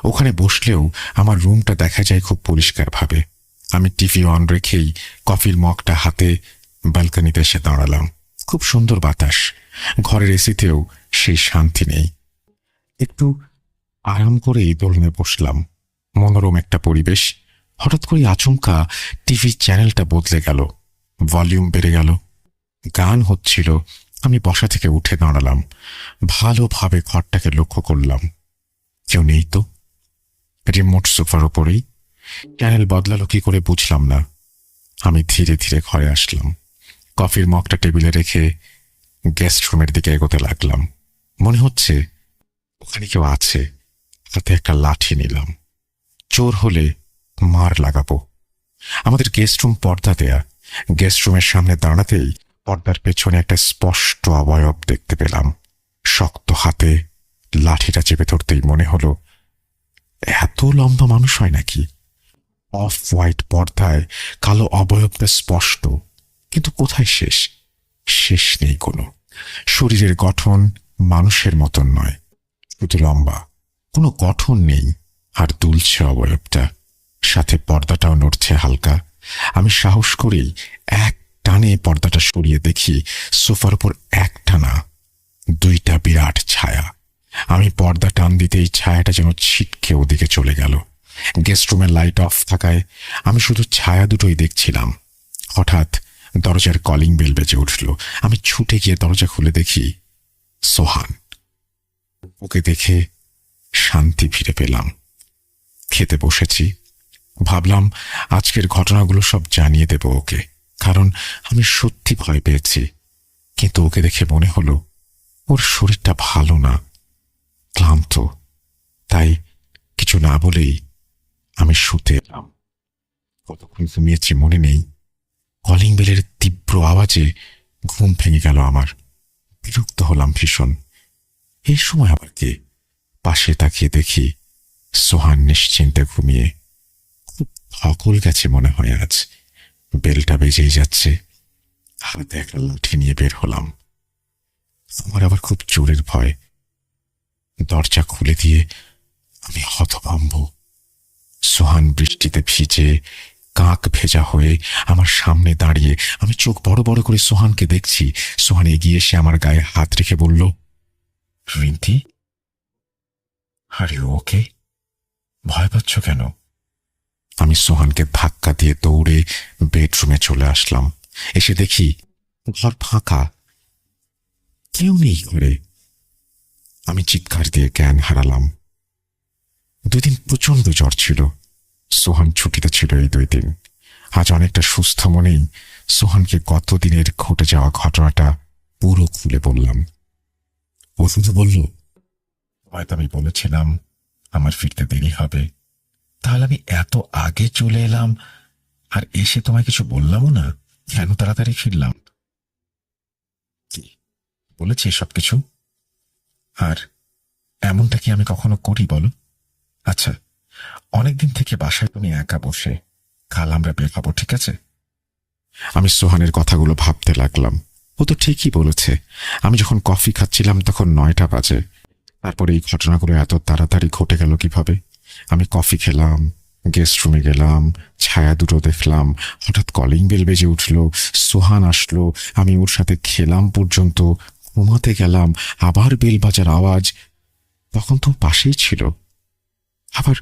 ওখানে বসলেও আমার রুমটা দেখা যায় খুব পরিষ্কারভাবে। আমি টিভি অন রেখেই কফির মগটা হাতে ব্যালকনিতে এসে দাঁড়ালাম। খুব সুন্দর বাতাস। ঘরের এসিতেও সেই শান্তি নেই। একটু আরাম করেই দোলনে বসলাম। মনোরম একটা পরিবেশ। হঠাৎ করে আচমকা টিভির চ্যানেলটা বদলে গেল, ভলিউম বেড়ে গেল, গান হচ্ছিল। আমি বসা থেকে উঠে দাঁড়ালাম, ভালোভাবে ঘরটাকে লক্ষ্য করলাম। কেউ নেই তো। রিমোট সোফার ওপরেই। চ্যানেল বদলালো কি করে বুঝলাম না। আমি ধীরে ধীরে ঘরে আসলাম। কফির মগটা টেবিলে রেখে গেস্ট রুমের দিকে এগোতে লাগলাম। মনে হচ্ছে ওখানে কেউ আছে। হাতে একটা লাঠি নিলাম। চোর হলে মার লাগাবো। আমাদের গেস্ট রুম পর্দা দেয়া। গেস্ট রুমের সামনে দাঁড়াতেই পর্দার পেছনে একটা স্পষ্ট অবয়ব দেখতে পেলাম। শক্ত হাতে লাঠিটা চেপে ধরতেই মনে হলো এত লম্বা মানুষ হয় নাকি। অফ হোয়াইট পর্দায় কালো অবয়বটা স্পষ্ট, কিন্তু কোথায় শেষ? শেষ নেই কোনো। শরীরের গঠন মানুষের মতন নয়, শুধু লম্বা, কোনো গঠন নেই। আর দুলছে অবয়বটা, সাথে পর্দাটাও নড়ছে হালকা। আমি সাহস করেই এক টানে পর্দাটা সরিয়ে দেখি সোফার উপর একটা না 2টা বিরাট ছায়া। আমি পর্দা টান দিতেই ছায়াটা যেন ছিটকে ওদিকে চলে গেল। গেস্ট রুমের লাইট অফ থাকায় আমি শুধু ছায়া দুটোই দেখছিলাম। হঠাৎ দরজার কলিং বেল বেজে উঠল। আমি ছুটে গিয়ে দরজা খুলে দেখি সোহান। ওকে দেখে শান্তি ফিরে পেলাম। খেতে বসেছি। ভাবলাম আজকের ঘটনাগুলো সব জানিয়ে দেব ওকে, কারণ আমি সত্যি ভয় পেয়েছি। কিন্তু ওকে দেখে মনে হলো ওর শরীরটা ভালো না, ক্লান্ত। তাই কিছু না বলেই আমি শুতে এলাম। কতক্ষণ ঘুমিয়েছি মনে নেই। কলিং বেলের তীব্র আওয়াজে ঘুম ভেঙে গেল আমার। বিরক্ত হলাম ভীষণ। এই সময় আবার কে? পাশে তাকিয়ে দেখি সোহান নিশ্চিন্তে ঘুমিয়ে। খুব ধকল গেছে মনে হয় আজ। বেলটা বেজেই যাচ্ছে। হাতে একটা লাঠি নিয়ে বের হলাম। আমার আবার খুব জোরের ভয়। দরজা খুলে দিয়ে আমি হতভম্ব। সোহান বৃষ্টিতে ভিজে কাক ভেজা হয়ে আমার সামনে দাঁড়িয়ে। আমি চোখ বড় বড় করে সোহানকে দেখছি। সোহান এগিয়ে এসে আমার গায়ে হাত রেখে বলল, রিন্তি, আরে ওকে? ভয় পাচ্ছ কেন? আমি সোহানকে ধাক্কা দিয়ে দৌড়ে বেডরুমে চলে আসলাম। এসে দেখি ঘর ফাঁকা, কেউ নেই ঘরে। আমি চিৎকার দিয়ে জ্ঞান হারালাম। 2 দিন প্রচন্ড জ্বর ছিল। সোহান ছুটিতে ছিল এই 2 দিন। আজ অনেকটা সুস্থ মনেই সোহানকে গতদিনের ঘটে যাওয়া ঘটনাটা পুরো খুলে বললাম। ও শুধু বলল, হয়তো আমি বলেছিলাম আমার ফিরতে দেরি হবে, তাহলে আমি এত আগে চলে এলাম আর এসে তোমায় কিছু বললামও না, কেন তাড়াতাড়ি ফিরলাম। কি বলেছি সবকিছু? আর এমনটা কি আমি কখনো করি বলো? আচ্ছা, অনেকদিন থেকে বাসায় তুমি একা বসে, কাল আমরা বের হবো, ঠিক আছে? আমি সোহানের কথাগুলো ভাবতে লাগলাম। ও তো ঠিকই বলেছে। আমি যখন কফি খাচ্ছিলাম তখন 9টা বাজে। তারপরে এই ঘটনাগুলো এত তাড়াতাড়ি ঘটে গেল কিভাবে? আমি কফি খেলাম, গেস্ট রুমে গেলাম, ছায়া দুটো দেখলাম, হঠাৎ কলিং বেল বেজে উঠল, সোহান আসলো, আমি ওর সাথে খেলাম পর্যন্ত, ঘুমাতে গেলাম, আবার বেল বাজার আওয়াজ, তখন তো পাশেই ছিল। আবার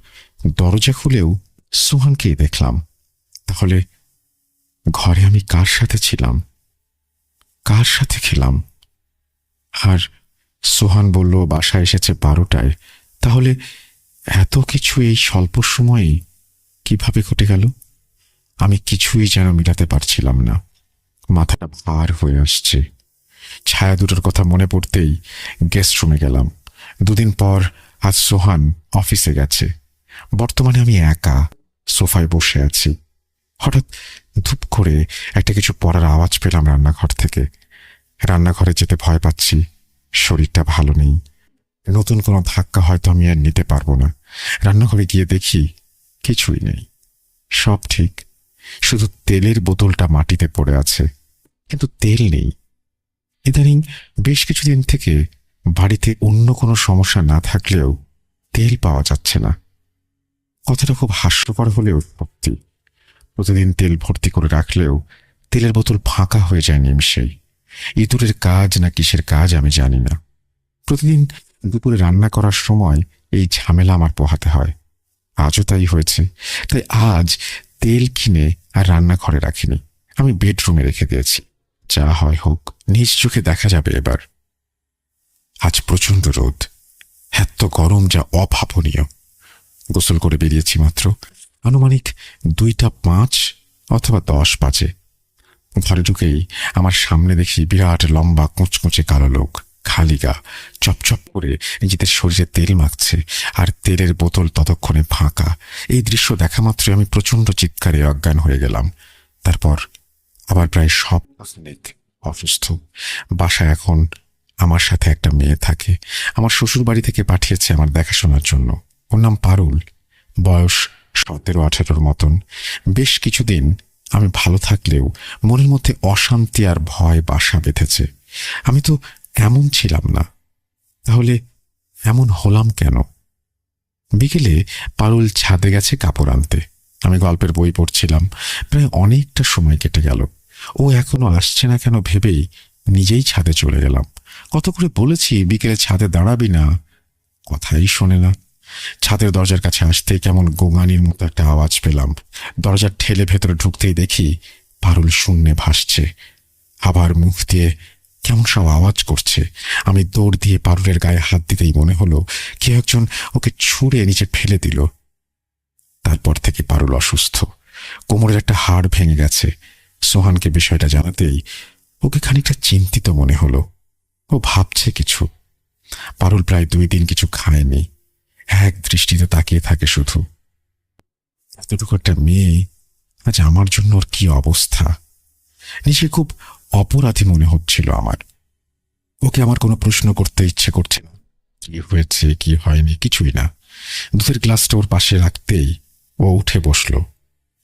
দরজা খুলেও সোহানকেই দেখলাম। তাহলে ঘরে আমি কার সাথে ছিলাম, কার সাথে খেলাম? আর সোহান বলল বাসায় এসেছে 12টায়। তাহলে এত কিছু এই স্বল্প সময়েই কিভাবে ঘটে গেল? আমি কিছুই যেন মিলাতে পারছিলাম না। মাথাটা ভার হয়ে আসছে। ছায়া দুটোর কথা মনে পড়তেই গেস্ট রুমে গেলাম। 2 দিন পর আজ সোহান অফিসে গেছে। বর্তমানে আমি একা সোফায় বসে আছি। হঠাৎ ধূপ করে একটা কিছু পড়ার আওয়াজ পেলাম রান্নাঘর থেকে। রান্নাঘরে যেতে ভয় পাচ্ছি, শরীরটা ভালো নেই। নতুন কোনো ধাক্কা হয়তো আমি আর নিতে পারবো না। রান্নাঘরে গিয়ে দেখি কিছুই নেই, সব ঠিক, শুধু তেলের বোতলটা মাটিতে পড়ে আছে, কিন্তু তেল নেই। ইদানিং বেশ কিছুদিন থেকে বাড়িতে অন্য কোনো সমস্যা না থাকলেও তেল পাওয়া যাচ্ছে না। কথাটা খুব হাস্যকর হলেও সত্যি। প্রতিদিন তেল ভর্তি করে রাখলেও তেলের বোতল ফাঁকা হয়ে যায় নিমিষেই। ইঁদুরের কাজ না কিসের কাজ আমি জানি না। প্রতিদিন দুপুরে রান্না করার সময় এই ঝামেলা আমার পোহাতে হয়। আজও তাই হয়েছে। তাই আজ তেল কিনে আর রান্নাঘরে রাখিনি, আমি বেডরুমে রেখে দিয়েছি। যা হয় হোক, নিজ চোখে দেখা যাবে এবার। আজ প্রচন্ড রোদ, এত গরম যা অভাবনীয়। গোসল করে বেরিয়েছি মাত্র। আনুমানিক 2:05 অথবা 10 বাজে। ঘরে ঢুকেই আমার সামনে দেখি বিরাট লম্বা কুঁচকুঁচে কালো লোক, খালি গা, চপচপ করে নিজেদের শরীরে তেল মাখছে, আর তেলের বোতল ততক্ষণে ফাঁকা। এই দৃশ্য দেখা মাত্রই আমি প্রচন্ড চিৎকারে অজ্ঞান হয়ে গেলাম। তারপর আবার প্রায় সপ্তাহখানেক অসুস্থ। বাসায় এখন আমার সাথে একটা মেয়ে থাকে। আমার শ্বশুর বাড়ি থেকে পাঠিয়েছে আমার দেখাশোনার জন্য। ওর নাম পারুল, বয়স 17-18 মতন। বেশ কিছুদিন আমি ভালো থাকলেও মনের মধ্যে অশান্তি আর ভয় বাসা বেঁধেছে। আমি তো এমন ছিলাম না, তাহলে এমন হলাম কেন? বিকেলে পারুল ছাদে গেছে কাপড় আনতে। আমি গল্পের বই পড়ছিলাম। প্রায় অনেকটা সময় কেটে গেল। ও এখনো আসছে না কেন ভেবেই নিজেই ছাদে চলে গেলাম। কত করে বলেছি বিকেলে ছাদে দাঁড়াবি না, কথাই শোনে না। ছাদের দরজার কাছে আসতে কেমন গোঙানির মতো একটা আওয়াজ পেলাম। দরজা ঠেলে ভেতরে ঢুকতেই দেখি পারুল শূন্যে ভাসছে, আবার মুখ দিয়ে কেমন সব আওয়াজ করছে। আমি দৌড় দিয়ে পারুলের গায়ে হাত দিতেই মনে হলো কেউ একজন ওকে ছুঁড়ে নিচে ফেলে দিল। তারপর থেকে পারুল অসুস্থ, কোমরের একটা হাড় ভেঙে গেছে। সোহানকে বিষয়টা জানাতেই ওকে খানিকটা চিন্তিত মনে হলো। ও ভাবছে কিছু। পারুল প্রায় 2 দিন কিছু খায়নি, এক দৃষ্টিতে তাকিয়ে থাকে শুধু। এতটুকু একটা মেয়ে, আজ আমার জন্য ওর কি অবস্থা! নিজে খুব অপরাধী মনে হচ্ছিল আমার। ওকে আমার কোনো প্রশ্ন করতে ইচ্ছে করছে না। কি হয়েছে কি হয়নি কিছুই না। দুধের গ্লাসটা ওর পাশে রাখতেই ও উঠে বসলো।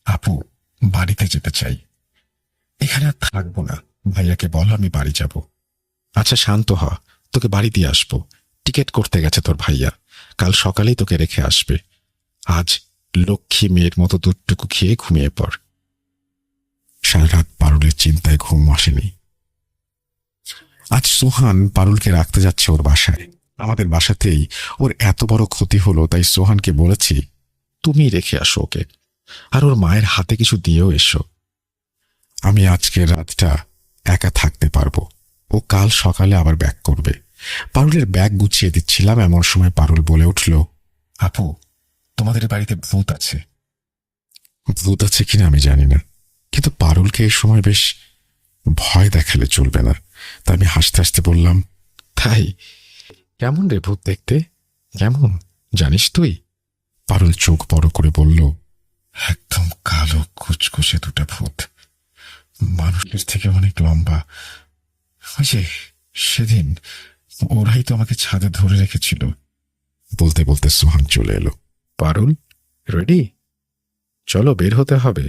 আপু, বাড়িতে যেতে চাই। এখানে আর থাকবো না। ভাইয়াকে বল আমি বাড়ি যাব। আচ্ছা শান্ত হ, তোকে বাড়ি দিয়ে আসবো। টিকিট করতে গেছে তোর ভাইয়া, কাল সকালেই তোকে রেখে আসবে। আজ লক্ষ্মী মেয়ের মতো দুধটুকু খেয়ে ঘুমিয়ে পড়। সারা রাত পারুলের চিন্তায় ঘুম আসেনি। আজ সোহান পারুলকে রাখতে যাচ্ছে ওর বাসায়। আমাদের বাসাতেই ওর এত বড় ক্ষতি হলো, তাই সোহানকে বলেছি তুমি রেখে আসো ওকে, আর ওর মায়ের হাতে কিছু দিয়েও এসো। আমি আজকের রাতটা একা থাকতে পারবো। ও কাল সকালে আবার ব্যাক করবে। পারুলের ব্যাগ গুছিয়ে দিচ্ছিলাম, এমন সময় পারুল বলে উঠল, আপু, তোমাদের বাড়িতে ভূত আছে। ভূত আছে কিনা আমি জানি না, কিন্তু পারুলকে এই সময় বেশ ভয় দেখালে চলবে না। তাই আমি হাসতে হাসতে বললাম, তাই? কেমন রে ভূত দেখতে? কেমন জানিস তুই? পারুল চোখ বড় করে বলল, একদম কালো কুচকুচে দুটা ভূত, মানুষের থেকে অনেক লম্বা। ওই যে সেদিন ওরাই তো আমাকে ছাদে ধরে রেখেছিল। বলতে বলতে সোহান চলে এলো। পারুল, রেডি? চলো, বের হতে হবে।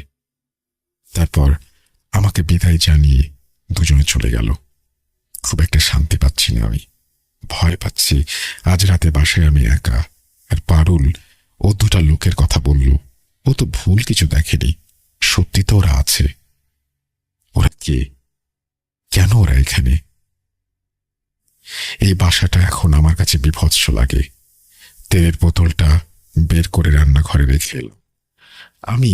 তারপর আমাকে বিদায় জানিয়ে দুজনে চলে গেল। খুব একটা শান্তি পাচ্ছি না আমি। ভয় পাচ্ছি আজ রাতে বাসায় আমি একা। আর পারুল, ও দুটা লোকের কথা বলল, ও তো ভুল কিছু দেখেনি। সত্যি তো ওরা আছে। ওরা কে? কেন ওরা এখানে? এই বাসাটা এখন আমার কাছে বিভৎস লাগে। তেলের বোতলটা বের করে রান্নাঘরে রেখে এলাম। আমি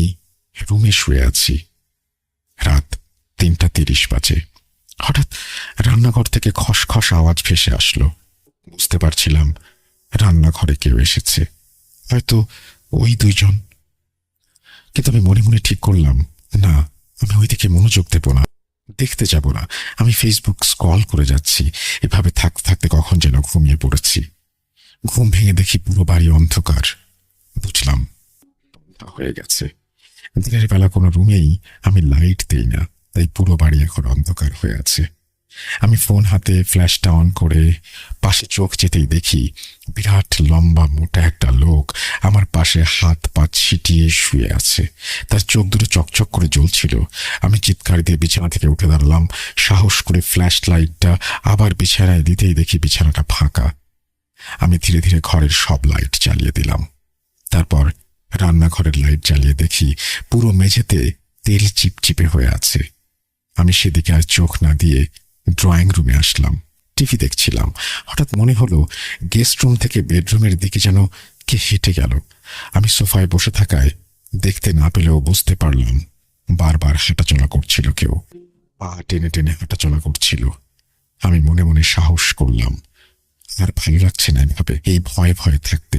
রুমে শুয়ে আছি। রাত 3:30 বাজে। হঠাৎ রান্নাঘর থেকে খসখস আওয়াজ ভেসে আসলো। বুঝতে পারছিলাম রান্নাঘরে কেউ এসেছে, হয়তো ওই দুইজন। কিন্তু আমি মনে মনে ঠিক করলাম, না, আমি ওইদিকে মনোযোগ দেব না, দেখতে যাব না। আমি ফেসবুক স্ক্রল করে যাচ্ছি। এভাবে থাকতে থাকতে কখন যেন ঘুমিয়ে পড়েছি। ঘুম ভেঙে দেখি পুরো বাড়ি অন্ধকার। বুঝলাম হয়ে গেছে। দিনের বেলা কোনো রুমেই আমি লাইট দেই না, তাই পুরো বাড়ি এখন অন্ধকার হয়ে আছে। আমি ফোন হাতে ফ্ল্যাশটা অন করে পাশে চোখ যেতেই দেখি বিরাট লম্বা মোটা একটা লোক আমার পাশে হাত পা ছিটিয়ে শুয়ে আছে। তার চোখ দুটো চকচক করে জ্বলছিল। আমি চিৎকার দিয়ে বিছানা থেকে উঠে দাঁড়ালাম। সাহস করে ফ্ল্যাশ লাইটটা আবার বিছানায় দিতেই দেখি বিছানাটা ফাঁকা। আমি ধীরে ধীরে ঘরের সব লাইট জ্বালিয়ে দিলাম। তারপর রান্নাঘরের লাইট জ্বালিয়ে দেখি পুরো মেঝেতে তেল চিপচিপে হয়ে আছে। আমি সেদিকে আর চোখ না দিয়ে ড্রয়িং রুমে আসলাম। টিভি দেখছিলাম। হঠাৎ মনে হলো গেস্ট রুম থেকে বেডরুমের দিকে যেন কে হেঁটে গেল। আমি সোফায় বসে থাকায় দেখতে না পেলেও বুঝতে পারলাম বারবার হাঁটাচলা করছিল কেউ। পা টেনে টেনে হাঁটাচলা করছিল। আমি মনে মনে সাহস করলাম, আর ভালো লাগছে না এভাবে এই ভয়ে ভয়ে থাকতে।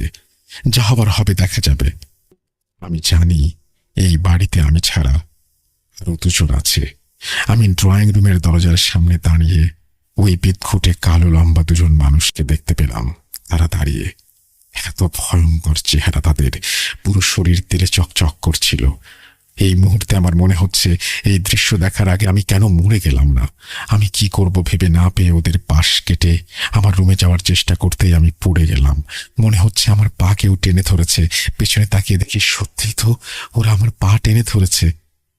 যা হবার হবে দেখা যাবে। আমি জানি এই বাড়িতে আমি ছাড়া আরো দুজন আছে। আমি ড্রয়িং রুমের দরজার সামনে দাঁড়িয়ে ওই বিদঘুটে কালো লম্বা দুজন মানুষকে দেখতে পেলাম। তারা দাঁড়িয়ে, এত ভয়ঙ্কর চেহারা তাদের, পুরো শরীর তেলে চকচক করছিল। এই মুহূর্তে আমার মনে হচ্ছে এই দৃশ্য দেখার আগে আমি কেন মরে গেলাম না। আমি কি করব ভেবে না পেয়ে ওদের পাশ কেটে আমার রুমে যাওয়ার চেষ্টা করতেই আমি পড়ে গেলাম। মনে হচ্ছে আমার পা কেউ টেনে ধরেছে। পেছনে তাকিয়ে দেখি সত্যি তো ওরা আমার পা টেনে ধরেছে।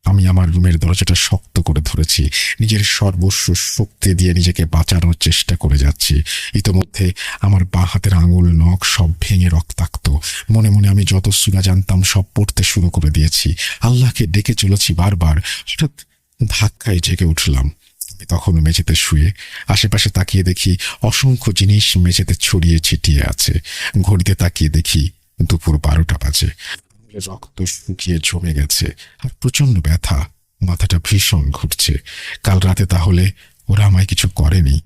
আমি আমার রুমের দরজাটা শক্ত করে ধরেছি। নিজের সর্বস্ব শক্তি দিয়ে নিজেকে বাঁচানোর চেষ্টা করে যাচ্ছি। ইতোমধ্যে আমার বাঁ হাতের আঙুল নখ সব ভেঙে রক্তাক্ত। মনে মনে আমি যত সূরা জানতাম সব পড়তে শুরু করে দিয়েছি। আল্লাহকে ডেকে চলেছি বারবার। হঠাৎ ধাক্কায় জেগে উঠলাম। আমি তখনও মেঝেতে শুয়ে। আশেপাশে তাকিয়ে দেখি অসংখ্য জিনিস মেঝেতে ছড়িয়ে ছিটিয়ে আছে। ঘড়িতে তাকিয়ে দেখি দুপুর 12টা বাজে। রক্ত শুকিয়ে জমে গেছে আর প্রচন্ড ব্যথা। মাথাটা ভীষণ ঘুরছে। কাল রাতে তাহলে ওরা আমায় কিছু করেনি।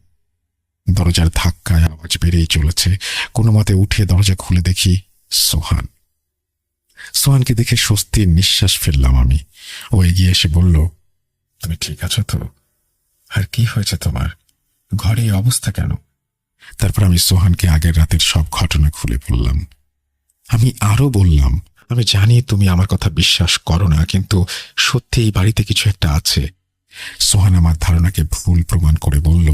দরজার ধাক্কায় আওয়াজ বেড়েই চলেছে। কোনো মতে উঠে দরজা খুলে দেখি সোহান। সোহানকে দেখে স্বস্তির নিঃশ্বাস ফেললাম আমি। ও এগিয়ে এসে বলল, তুমি ঠিক আছো তো? আর কি হয়েছে তোমার? ঘরে এই অবস্থা কেন? তারপর আমি সোহানকে আগের রাতের সব ঘটনা খুলে বললাম। আমি আরো বললাম, আমি জানি তুমি আমার কথা বিশ্বাস করো না, কিন্তু সত্যি এই বাড়িতে কিছু একটা আছে। সোহান আমার ধারণাকে ভুল প্রমাণ করে বলল,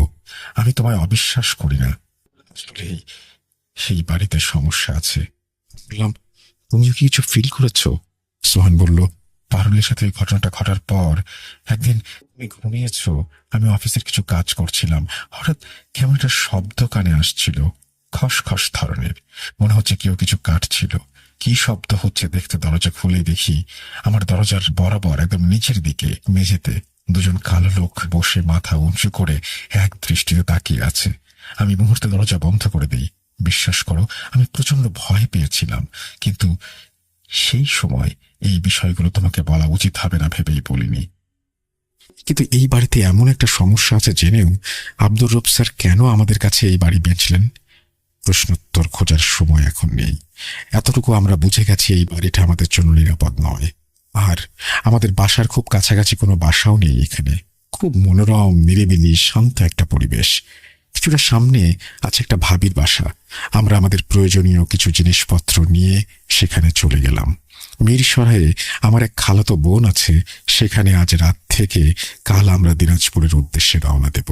আমি তোমায় অবিশ্বাস করি না, আসলে সেই বাড়িতে সমস্যা আছে। বললাম, তুমিও কি কিছু ফিল করেছো? সোহান বলল, পারুলের সাথে ওই ঘটনাটা ঘটার পর একদিন তুমি ঘুমিয়েছ, আমি অফিসের কিছু কাজ করছিলাম, হঠাৎ কেমন একটা শব্দ কানে আসছিল, খসখস ধরনের, মনে হচ্ছে কেউ কিছু কাটছিল। কি শব্দ হচ্ছে দেখতে দরজা খুলে দেখি আমার দরজার বরাবর একদম নিচের দিকে মেঝেতে দুজন কালো লোক বসে মাথা উঁচু করে এক দৃষ্টিতে তাকিয়ে আছে। আমি মুহূর্তে দরজা বন্ধ করে দিই। বিশ্বাস করো, আমি প্রচন্ড ভয় পেয়েছিলাম, কিন্তু সেই সময় এই বিষয়গুলো তোমাকে বলা উচিত হবে না ভেবেই বলিনি। কিন্তু এই বাড়িতে এমন একটা সমস্যা আছে জেনেও আব্দুর রব স্যার কেন আমাদের কাছে এই বাড়ি বেচলেন? প্রশ্নোত্তর খোঁজার সময় এখন নেই। এতটুকু আমরা বুঝে গেছি, এই বাড়িটা আমাদের জন্য নিরাপদ নয়। আর আমাদের বাসার খুব কাছাকাছি কোনো বাসাও নেই এখানে। খুব মনোরম, নিরিবিলি, শান্ত একটা পরিবেশ। কিছুটা সামনে আছে একটা ভাবির বাসা। আমরা আমাদের প্রয়োজনীয় কিছু জিনিসপত্র নিয়ে সেখানে চলে গেলাম। মিরসরাইয়ে আমার এক খালাতো বোন আছে, সেখানে আজ রাত থেকে কাল আমরা দিনাজপুরের উদ্দেশ্যে রওনা দেব।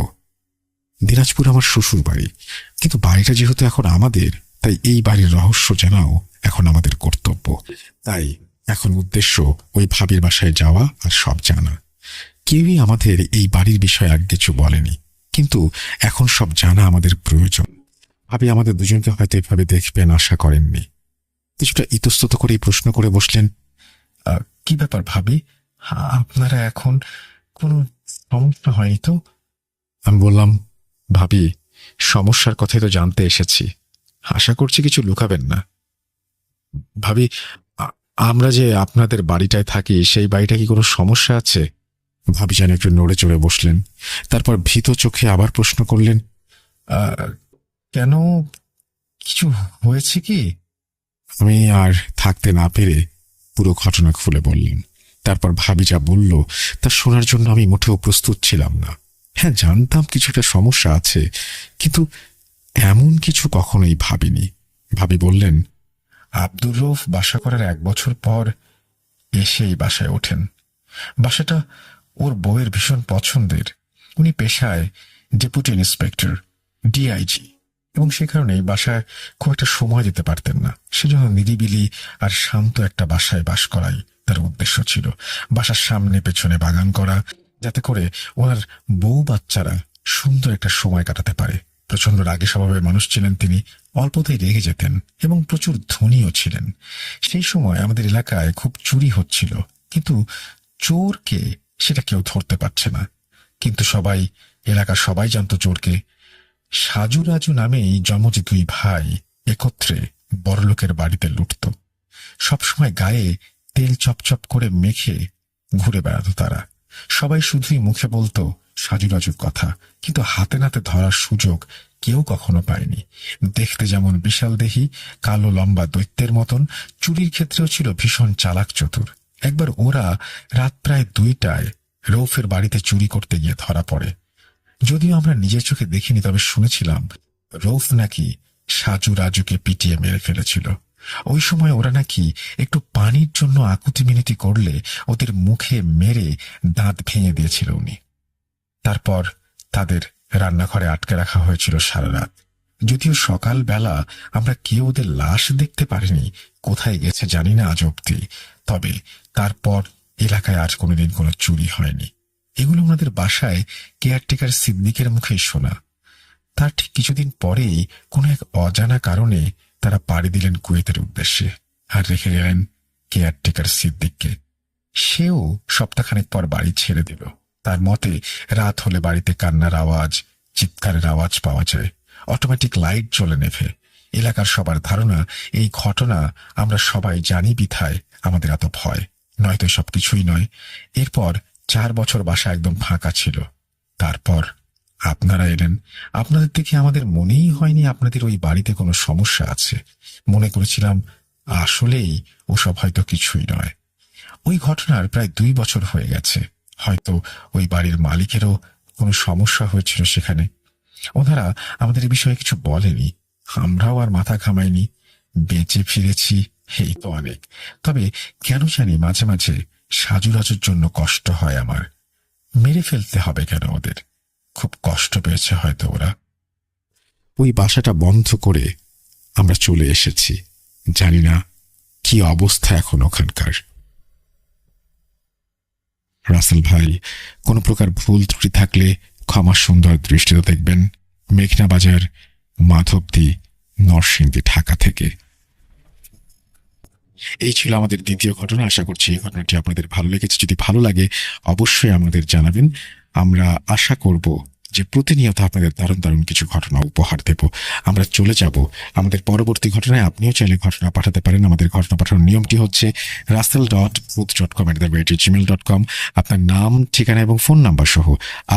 দিনাজপুর আমার শ্বশুর বাড়ি, কিন্তু বাড়িটা যেহেতু এখন আমাদের, তাই এই বাড়ির রহস্য জানাও এখন আমাদের কর্তব্য। তাই এখন উদ্দেশ্য ওই ভাবির বাসায় যাওয়া আর সব জানা। কেউই আমাদের এই বাড়ির বিষয়ে আর কিছু বলেনি, কিন্তু এখন সব জানা আমাদের প্রয়োজন। ভাবি আমাদের দুজনকে হয়তো এভাবে দেখবেন আশা করেননি। কিছুটা ইতস্তত করেই প্রশ্ন করে বসলেন, কি ব্যাপার ভাবি, আপনারা এখন কোনো সমস্যা হয়নি তো? আমি বললাম, ভাবি, সমস্যার কথাই তো জানতে এসেছি, আশা করছি কিছু লুকাবেন না। ভাবি, আমরা যে আপনাদের বাড়িটায় থাকি, সেই বাড়িটা কি কোনো সমস্যা আছে? ভাবি যেন একটু নড়ে চড়ে বসলেন, তারপর ভীত চোখে আবার প্রশ্ন করলেন, কেন, কিছু হয়েছে কি? আমি আর থাকতে না পেরে পুরো ঘটনা খুলে বললাম। তারপর ভাবি যা বলল তা শোনার জন্য আমি মোটেও প্রস্তুত ছিলাম না। হ্যাঁ, জানতাম কিছুটা সমস্যা আছে, কিন্তু এমন কিছু কখনোই ভাবিনি। ভাবি বললেন, আব্দুর রউফ বাসা করার 1 বছর পর এসে এই বাসায় ওঠেন। বাসাটা ওর বউয়ের ভীষণ পছন্দের। উনি পেশায় ডেপুটি ইন্সপেক্টর, ডিআইজি, এবং সে কারণে বাসায় খুব একটা সময় দিতে পারতেন না। সেজন্য নিরিবিলি আর শান্ত একটা বাসায় বাস করাই তার উদ্দেশ্য ছিল। বাসার সামনে পেছনে বাগান করা, যাতে করে ওনার বউ বাচ্চারা সুন্দর একটা সময় কাটাতে পারে। প্রচন্ড রাগী স্বভাবের মানুষ ছিলেন তিনি, অল্পতেই রেগে যেতেন এবং প্রচুর ধনীও ছিলেন। সেই সময় আমাদের এলাকায় খুব চুরি হচ্ছিল, কিন্তু চোরকে সেটা কেউ ধরতে পারছে না। কিন্তু এলাকার সবাই জানতো চোরকে। সাজু রাজু নামেই জমজ 2 ভাই একত্রে বড়লোকের বাড়িতে লুটত। সবসময় গায়ে তেল চপচপ করে মেখে ঘুরে বেড়াতো তারা। সবাই শুধুই মুখে বলতো সাজু রাজুর কথা, কিন্তু হাতে নাতে ধরার সুযোগ কেউ কখনো পায়নি। দেখতে যেমন বিশাল দেহী, কালো লম্বা দৈত্যের মতন, চুরির ক্ষেত্রেও ছিল ভীষণ চালাক চতুর। একবার ওরা রাত প্রায় 2টায় রউফের বাড়িতে চুরি করতে গিয়ে ধরা পড়ে। যদিও আমরা নিজের চোখে দেখিনি, তবে শুনেছিলাম রউফ নাকি সাজু রাজুকে পিটিয়ে মেরে ফেলেছিল। ওই সময় ওরা নাকি একটু পানির জন্য আকুতি মিনতি করলে ওদের মুখে মেরে দাঁত ভেঙে দিয়েছিল উনি। তারপর তাদের রান্নাঘরে আটকে রাখা হয়েছিল সারা রাত। যদিও সকালবেলা আমরা কেউ ওদের লাশ দেখতে পারিনি, কোথায় গেছে জানি না আজ অব্দি। তবে তারপর এলাকায় আজ কোনোদিন কোনো চুরি হয়নি। এগুলো আমাদের বাসায় কেয়ারটেকার সিদ্দিকের মুখেই শোনা। তার ঠিক কিছুদিন পরেই কোনো এক অজানা কারণে তারা পাড়ি দিলেন কুয়েতের উদ্দেশ্যে, আর রেখে গেলেন কেয়ারটেকার সিদ্দিককে। সেও সপ্তাহখানেক পর বাড়ি ছেড়ে দিল। তার মতে রাত হলে বাড়িতে কান্নার আওয়াজ, চিৎকারের আওয়াজ পাওয়া যায়। অটোমেটিক লাইট জ্বলে নেভে। এলাকার সবার ধারণা এই ঘটনা আমরা সবাই জানি বিধায় আমাদের এত ভয়, নয়তো সব কিছুই নয়। এরপর 4 বছর বাসা একদম ফাঁকা ছিল। তারপর আপনারা এলেন। আপনাদের দেখে আমাদের মনেই হয়নি আপনাদের ওই বাড়িতে কোনো সমস্যা আছে। মনে করেছিলাম আসলেই ওসব হয়তো কিছুই নয়। ওই ঘটনার প্রায় 2 বছর হয়ে গেছে। হয়তো ওই বাড়ির মালিকেরও কোনো সমস্যা হয়েছিল সেখানে। ওনারা আমাদের এই বিষয়ে কিছু বলেনি, আমরাও আর মাথা ঘামাইনি। বেঁচে ফিরেছি, এই তো অনেক। তবে কেন জানি মাঝে মাঝে সাজু রাজুর জন্য কষ্ট হয় আমার। মেরে ফেলতে হবে কেন ওদের? খুব কষ্ট পেয়েছে হয়তো ওরা। ওই বাসাটা বন্ধ করে আমরা চলে এসেছি। জানি না কি অবস্থা এখন ওখানকার। রাসেল ভাই, কোনো প্রকার ভুল ত্রুটি থাকলে ক্ষমা সুন্দর দৃষ্টিতে দেখবেন। মেঘনা বাজার, মাধবদী, নরসিংদী, ঢাকা থেকে। এই ছিল আমাদের দ্বিতীয় ঘটনা। আশা করছি এই ঘটনাটি আপনাদের ভালো লেগেছে। যদি ভালো লাগে অবশ্যই আমাদের জানাবেন। আমরা আশা করব যে প্রতিনিয়ত আপনাদের দারুণ দারুণ কিছু ঘটনা উপহার দেব। আমরা চলে যাব আমাদের পরবর্তী ঘটনায়। আপনিও চাইলে ঘটনা পাঠাতে পারেন। আমাদের ঘটনা পাঠানোর নিয়মটি হচ্ছে rasel.booth.com@gmail.com। আপনার নাম, ঠিকানা এবং ফোন নাম্বার সহ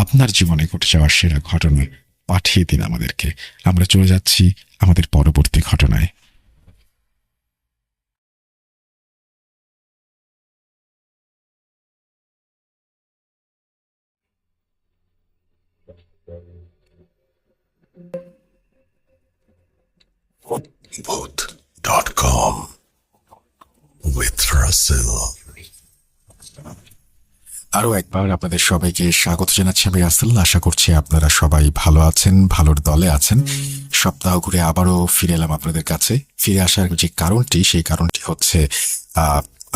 আপনার জীবনে ঘটে যাওয়া সেরা ঘটনা পাঠিয়ে দিন আমাদেরকে। আমরা চলে যাচ্ছি আমাদের পরবর্তী ঘটনায়। Booth.com with Russell. আরও একবার আপনাদের সবাইকে স্বাগত জানাচ্ছি আমি রাসেল। আশা করছি আপনারা সবাই ভালো আছেন, ভালোর দলে আছেন। সপ্তাহ ঘুরে আবারও ফিরে এলাম আপনাদের কাছে। ফিরে আসার যে কারণটি, সেই কারণটি হচ্ছে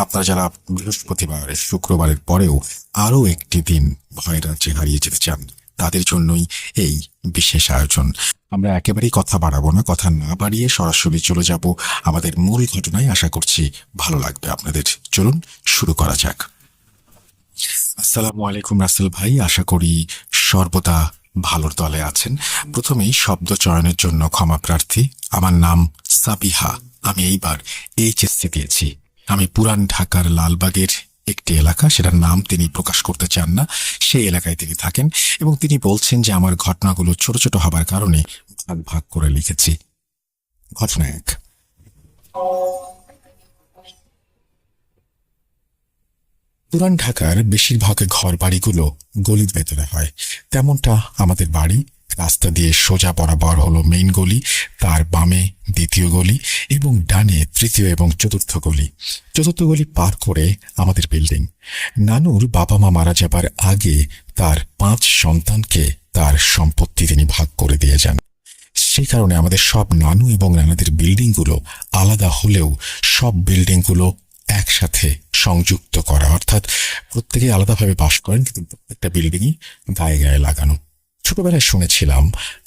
আপনারা যারা বৃহস্পতিবার, শুক্রবারের পরেও আরও একটি দিন ভয়ের রাজ্যে হারিয়ে যেতে চান, তাদের জন্যই এই বিশেষ আয়োজন। আমরা একেবারেই কথা বাড়াবো না। কথা না বাড়িয়ে সরাসরি চলে যাব আমাদের মূল ঘটনায়। আশা করছি ভালো লাগবে আপনাদের। চলুন শুরু করা যাক। আসসালামু আলাইকুম রাসেল ভাই, আশা করি সর্বদা ভালোর দলে আছেন। প্রথমেই শব্দ চয়নের জন্য ক্ষমা প্রার্থী। আমার নাম সাবিহা। আমি এইবার এইচএসসি দিয়েছি। আমি পুরান ঢাকার লালবাগের একটি এলাকা, সেটার নাম তিনি প্রকাশ করতে চান না, সেই এলাকায় তিনি থাকেন এবং তিনি বলছেন যে আমার ঘটনাগুলো ছোট ছোট হবার কারণে ভাগ ভাগ করে লিখেছি। ঘটনা এক। পুরান ঢাকার বেশিরভাগ ঘর বাড়িগুলো গলির ভেতরে হয়। তেমনটা আমাদের বাড়ি। রাস্তা দিয়ে সোজা বরাবর হলো মেইন গলি, তার বামে দ্বিতীয় গলি এবং ডানে তৃতীয় এবং চতুর্থ গলি। চতুর্থ গলি পার করে আমাদের বিল্ডিং। নানুর বাবা মা মারা যাবার আগে তার 5 সন্তানকে তার সম্পত্তি তিনি ভাগ করে দিয়ে যান। সেই কারণে আমাদের সব নানু এবং নানাদের বিল্ডিংগুলো আলাদা হলেও সব বিল্ডিংগুলো একসাথে সংযুক্ত করা, অর্থাৎ প্রত্যেকে আলাদাভাবে বাস করেন কিন্তু প্রত্যেকটা বিল্ডিংই গায়ে গায়ে লাগানো। ছোটবেলায় শুনেছিলাম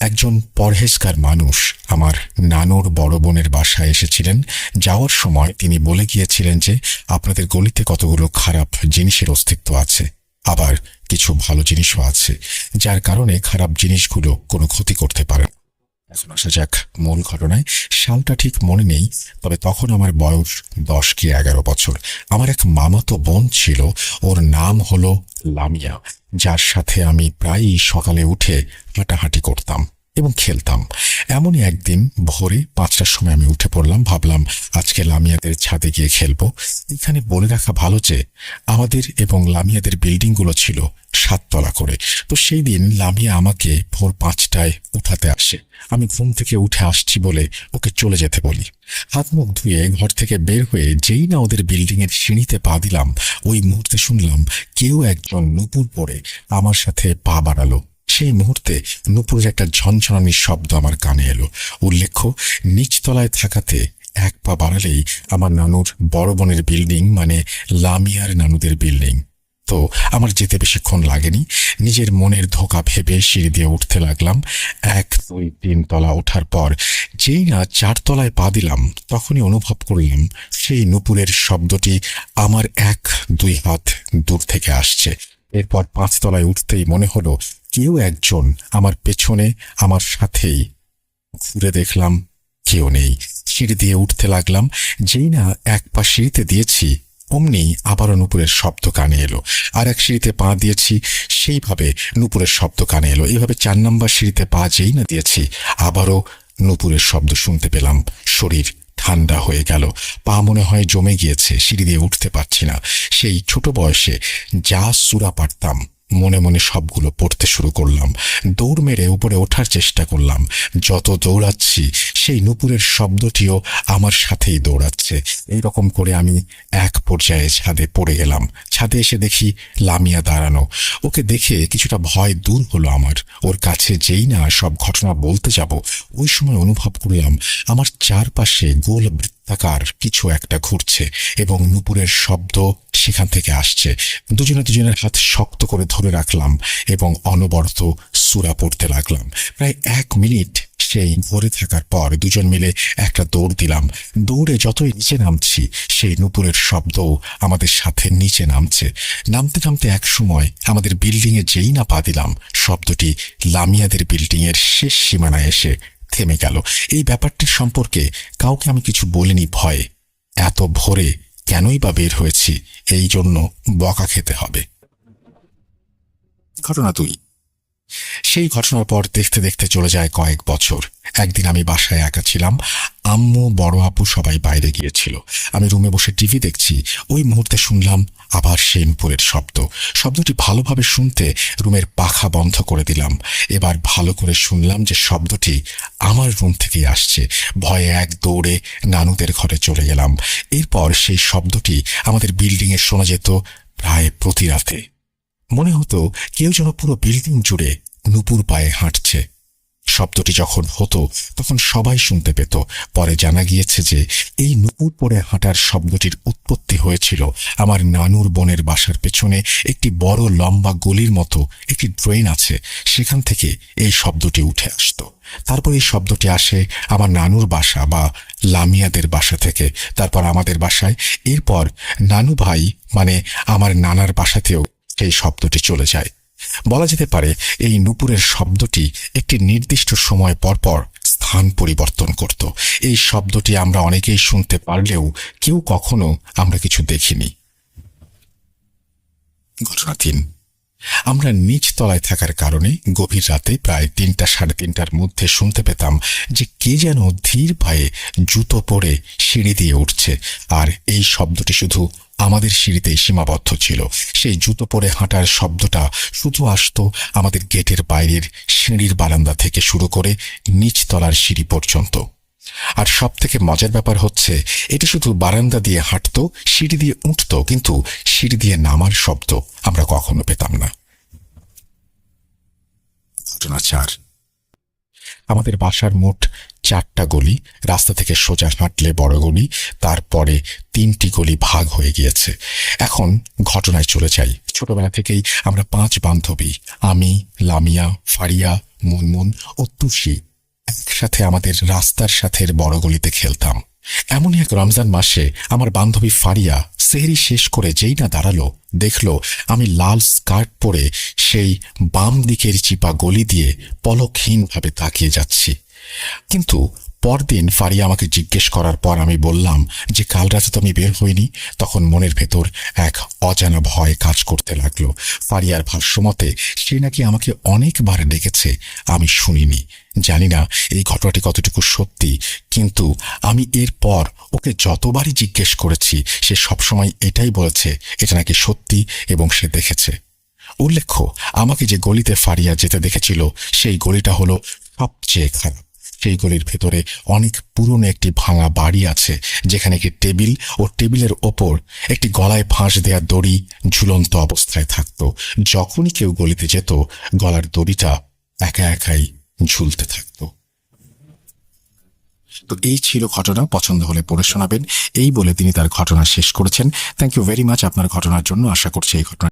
একজন পরহেজগার মানুষ আমার নানুর বড় বোনের বাসায় এসেছিলেন। যাওয়ার সময় তিনি বলে গিয়েছিলেন যে আপনাদের গলিতে কতগুলো খারাপ জিনিসের অস্তিত্ব আছে, আবার কিছু ভালো জিনিসও আছে, যার কারণে খারাপ জিনিসগুলো কোনো ক্ষতি করতে পারে। এখন আসা যাক মূল ঘটনায়। সালটা ঠিক মনে নেই, তবে তখন আমার বয়স 10 কি 11 বছর। আমার এক মামাতো বোন ছিল, ওর নাম হলো লামিয়া, যার সাথে আমি প্রায়ই সকালে উঠে হাঁটাহাঁটি করতাম এবং খেলতাম। এমনই একদিন ভোরে 5টার সময় আমি উঠে পড়লাম। ভাবলাম আজকে লামিয়াদের ছাদে গিয়ে খেলবো। এখানে বলে রাখা ভালো যে আমাদের এবং লামিয়াদের বিল্ডিংগুলো ছিল 7 তলা করে। তো সেই দিন লামিয়া আমাকে ভোর 5টায় উঠাতে আসে। আমি ঘুম থেকে উঠে আসছি বলে ওকে চলে যেতে বলি। হাত মুখ ধুয়ে ঘর থেকে বের হয়ে যেই না ওদের বিল্ডিংয়ের সিঁড়িতে পা দিলাম, ওই মুহূর্তে শুনলাম কেউ একজন নুপুর পরে আমার সাথে পা বাড়ালো। সেই মুহূর্তে নুপুরের একটা ঝনঝনানির শব্দ আমার কানে এলো। উল্লেখ্য, নিচতলায় থাকাতে 1 পা বাড়ালেই আমার নানুর বড় বোনের বিল্ডিং, মানে লামিয়ার নানুদের বিল্ডিং। তো আমার যেতে বেশিক্ষণ লাগেনি। নিজের মনের ধোঁকা ভেবে সিঁড়ি দিয়ে উঠতে লাগলাম। 1, 2, 3 তলা ওঠার পর যেই না 4 তলায় পা দিলাম, তখনই অনুভব করলাম সেই নুপুরের শব্দটি আমার 1-2 হাত দূর থেকে আসছে। এরপর 5 তলায় উঠতেই মনে হলো কেউ একজন আমার পেছনে আমার সাথেই। ঘুরে দেখলাম কেউ নেই। সিঁড়ি দিয়ে উঠতে লাগলাম। যেই না 1 পা সিঁড়িতে দিয়েছি, অমনি আবারও নুপুরের শব্দ কানে এলো। আর 1 সিঁড়িতে পা দিয়েছি, সেইভাবে নুপুরের শব্দ কানে এলো। এইভাবে 4 নম্বর সিঁড়িতে পা যেই না দিয়েছি, আবারও নুপুরের শব্দ শুনতে পেলাম। শরীর ঠান্ডা হয়ে গেল। পা মনে হয় জমে গিয়েছে, সিঁড়ি দিয়ে উঠতে পারছি না। সেই ছোট বয়সে যা সূরা পারতাম মনে মনে সবগুলো পড়তে শুরু করলাম। দৌড় মেরে উপরে ওঠার চেষ্টা করলাম। যত দৌড়াচ্ছি সেই নুপুরের শব্দটিও আমার সাথেই দৌড়াচ্ছে। এইরকম করে আমি এক পর্যায়ে ছাদে পড়ে গেলাম। ছাদে এসে দেখি লামিয়া দাঁড়ানো। ওকে দেখে কিছুটা ভয় দূর হলো আমার। ওর কাছে যেই না সব ঘটনা বলতে যাব, ওই সময় অনুভব করলাম আমার চারপাশে গোল বৃত্তাকার কিছু একটা ঘুরছে এবং নুপুরের শব্দ সেখান থেকে আসছে। দুজনের হাত শক্ত করে ধরে রাখলাম এবং অনবরত সূরা পড়তে লাগলাম। প্রায় 1 মিনিট সেই ধরে থাকার পর দুজন মিলে একটা দৌড় দিলাম। দৌড়ে যতই নিচে নামছি সেই নুপুরের শব্দও আমাদের সাথে নিচে নামছে। নামতে নামতে এক সময় আমাদের বিল্ডিংয়ে যেই না পা দিলাম, শব্দটি লামিয়াদের বিল্ডিংয়ের শেষ সীমানায় এসে থেমে গেল। এই ব্যাপারটির সম্পর্কে কাউকে আমি কিছু বলিনি ভয়ে। এত ভোরে কেনই বা বের হয়েছি, এই জন্য বকা খেতে হবে। ঘটনা 2। সেই ঘটনার পর দেখতে দেখতে চলে যায় কয়েক বছর। একদিন আমি বাসায় একা ছিলাম। আম্মু, বড় আপু সবাই বাইরে গিয়েছিল। আমি রুমে বসে টিভি দেখছি। ওই মুহূর্তে শুনলাম আবার সেই নুপুরের শব্দ। শব্দটি ভালোভাবে শুনতে রুমের পাখা বন্ধ করে দিলাম। এবার ভালো করে শুনলাম যে শব্দটি আমার রুম থেকেই আসছে। ভয়ে এক দৌড়ে নানুদের ঘরে চলে গেলাম। এরপর সেই শব্দটি আমাদের বিল্ডিংয়ে শোনা যেত প্রায় প্রতি রাতে। মনে হতো কেউ যেন পুরো বিল্ডিং জুড়ে নুপুর পায়ে হাঁটছে। শব্দটি যখন হতো তখন সবাই শুনতে পেত। পরে জানা গিয়েছে যে এই নুপুর পরে হাঁটার শব্দটির উৎপত্তি হয়েছিল আমার নানুর বোনের বাসার পেছনে একটি বড় লম্বা গলির মতো একটি ড্রেন আছে, সেখান থেকে এই শব্দটি উঠে আসতো। তারপর এই শব্দটি আসে আমার নানুর বাসা বা লামিয়াদের বাসা থেকে, তারপর আমাদের বাসায়, এরপর নানু ভাই মানে আমার নানার বাসাতেও সেই শব্দটি চলে যায়। বলা যেতে পারে এই নুপুরের শব্দটি একটি নির্দিষ্ট সময় পরপর স্থান পরিবর্তন করত। এই শব্দটি আমরা অনেকেই শুনতে পারলেও কেউ কখনো আমরা কিছু দেখিনি। ঘটনা 3। আমরা নিচ তলায় থাকার কারণে গভীর রাতে প্রায় 3টা সাড়ে 3টার মধ্যে শুনতে পেতাম যে কে যেন ধীর পায়ে জুতো পরে সিঁড়ি দিয়ে উঠছে। আর এই শব্দটি শুধু আমাদের সিঁড়িতেই সীমাবদ্ধ ছিল। সেই জুতো পরে হাঁটার শব্দটা শুধু আসতো আমাদের গেটের বাইরের সিঁড়ির বারান্দা থেকে শুরু করে নিচতলার সিঁড়ি পর্যন্ত। আর সব থেকে মজার ব্যাপার হচ্ছে এটি শুধু বারান্দা দিয়ে হাঁটতো, সিঁড়ি দিয়ে উঠতো, কিন্তু সিঁড়ি দিয়ে নামার শব্দ আমরা কখনো পেতাম না। ঘটনা 4। আমাদের বাসার মোট 4টা গলি। রাস্তা থেকে সোজা হাঁটলে বড় গলি, তারপরে 3টি গলি ভাগ হয়ে গিয়েছে। এখন ঘটনায় চলে যাই। ছোটবেলা থেকেই আমরা 5 বান্ধবী, আমি, লামিয়া, ফারিয়া, মুনমুন ও তুষি একসাথে আমাদের রাস্তার সাথে বড় গলিতে খেলতাম। এমনই এক রমজান মাসে আমার বান্ধবী ফারিয়া সেহরি শেষ করে যেই না দাঁড়ালো, দেখল আমি লাল স্কার্ট পরে সেই বাম দিকের চিপা গলি দিয়ে পলকহীনভাবে তাকিয়ে যাচ্ছি। কিন্তু পরদিন ফারিয়া আমাকে জিজ্ঞেস করার পর আমি বললাম যে কাল রাতে তো আমি বের হইনি। তখন মনের ভেতর এক অজানা ভয় কাজ করতে লাগলো। ফারিয়ার ভাষ্যমতে সে নাকি আমাকে অনেকবার ডেকেছে, আমি শুনিনি। জানি না এই ঘটনাটি কতটুকু সত্যি, কিন্তু আমি এরপর ওকে যতবারই জিজ্ঞেস করেছি সে সবসময় এটাই বলেছে এটা নাকি সত্যি এবং সে দেখেছে। উল্লেখ্য, আমাকে যে গলিতে ফারিয়া যেতে দেখেছিল সেই গলিটা হলো সবচেয়ে খারাপ। সেই গলির ভেতরে অনেক পুরনো একটি ভাঙা বাড়ি আছে, যেখানে একটি টেবিল ও টেবিলের ওপর একটি গলায় ফাঁস দেয়া দড়ি ঝুলন্ত অবস্থায় থাকত। যখনই কেউ গলিতে যেত গলার দড়িটা একা একাই ঝুলতে থাকত। তো এই ছিল ঘটনা। পছন্দ হলে পড়ে শোনাবেন, এই বলে তিনি তার ঘটনা শেষ করেছেন। থ্যাংক ইউ ভেরি মাচ আপনার ঘটনার জন্য। আশা করছি এই ঘটনা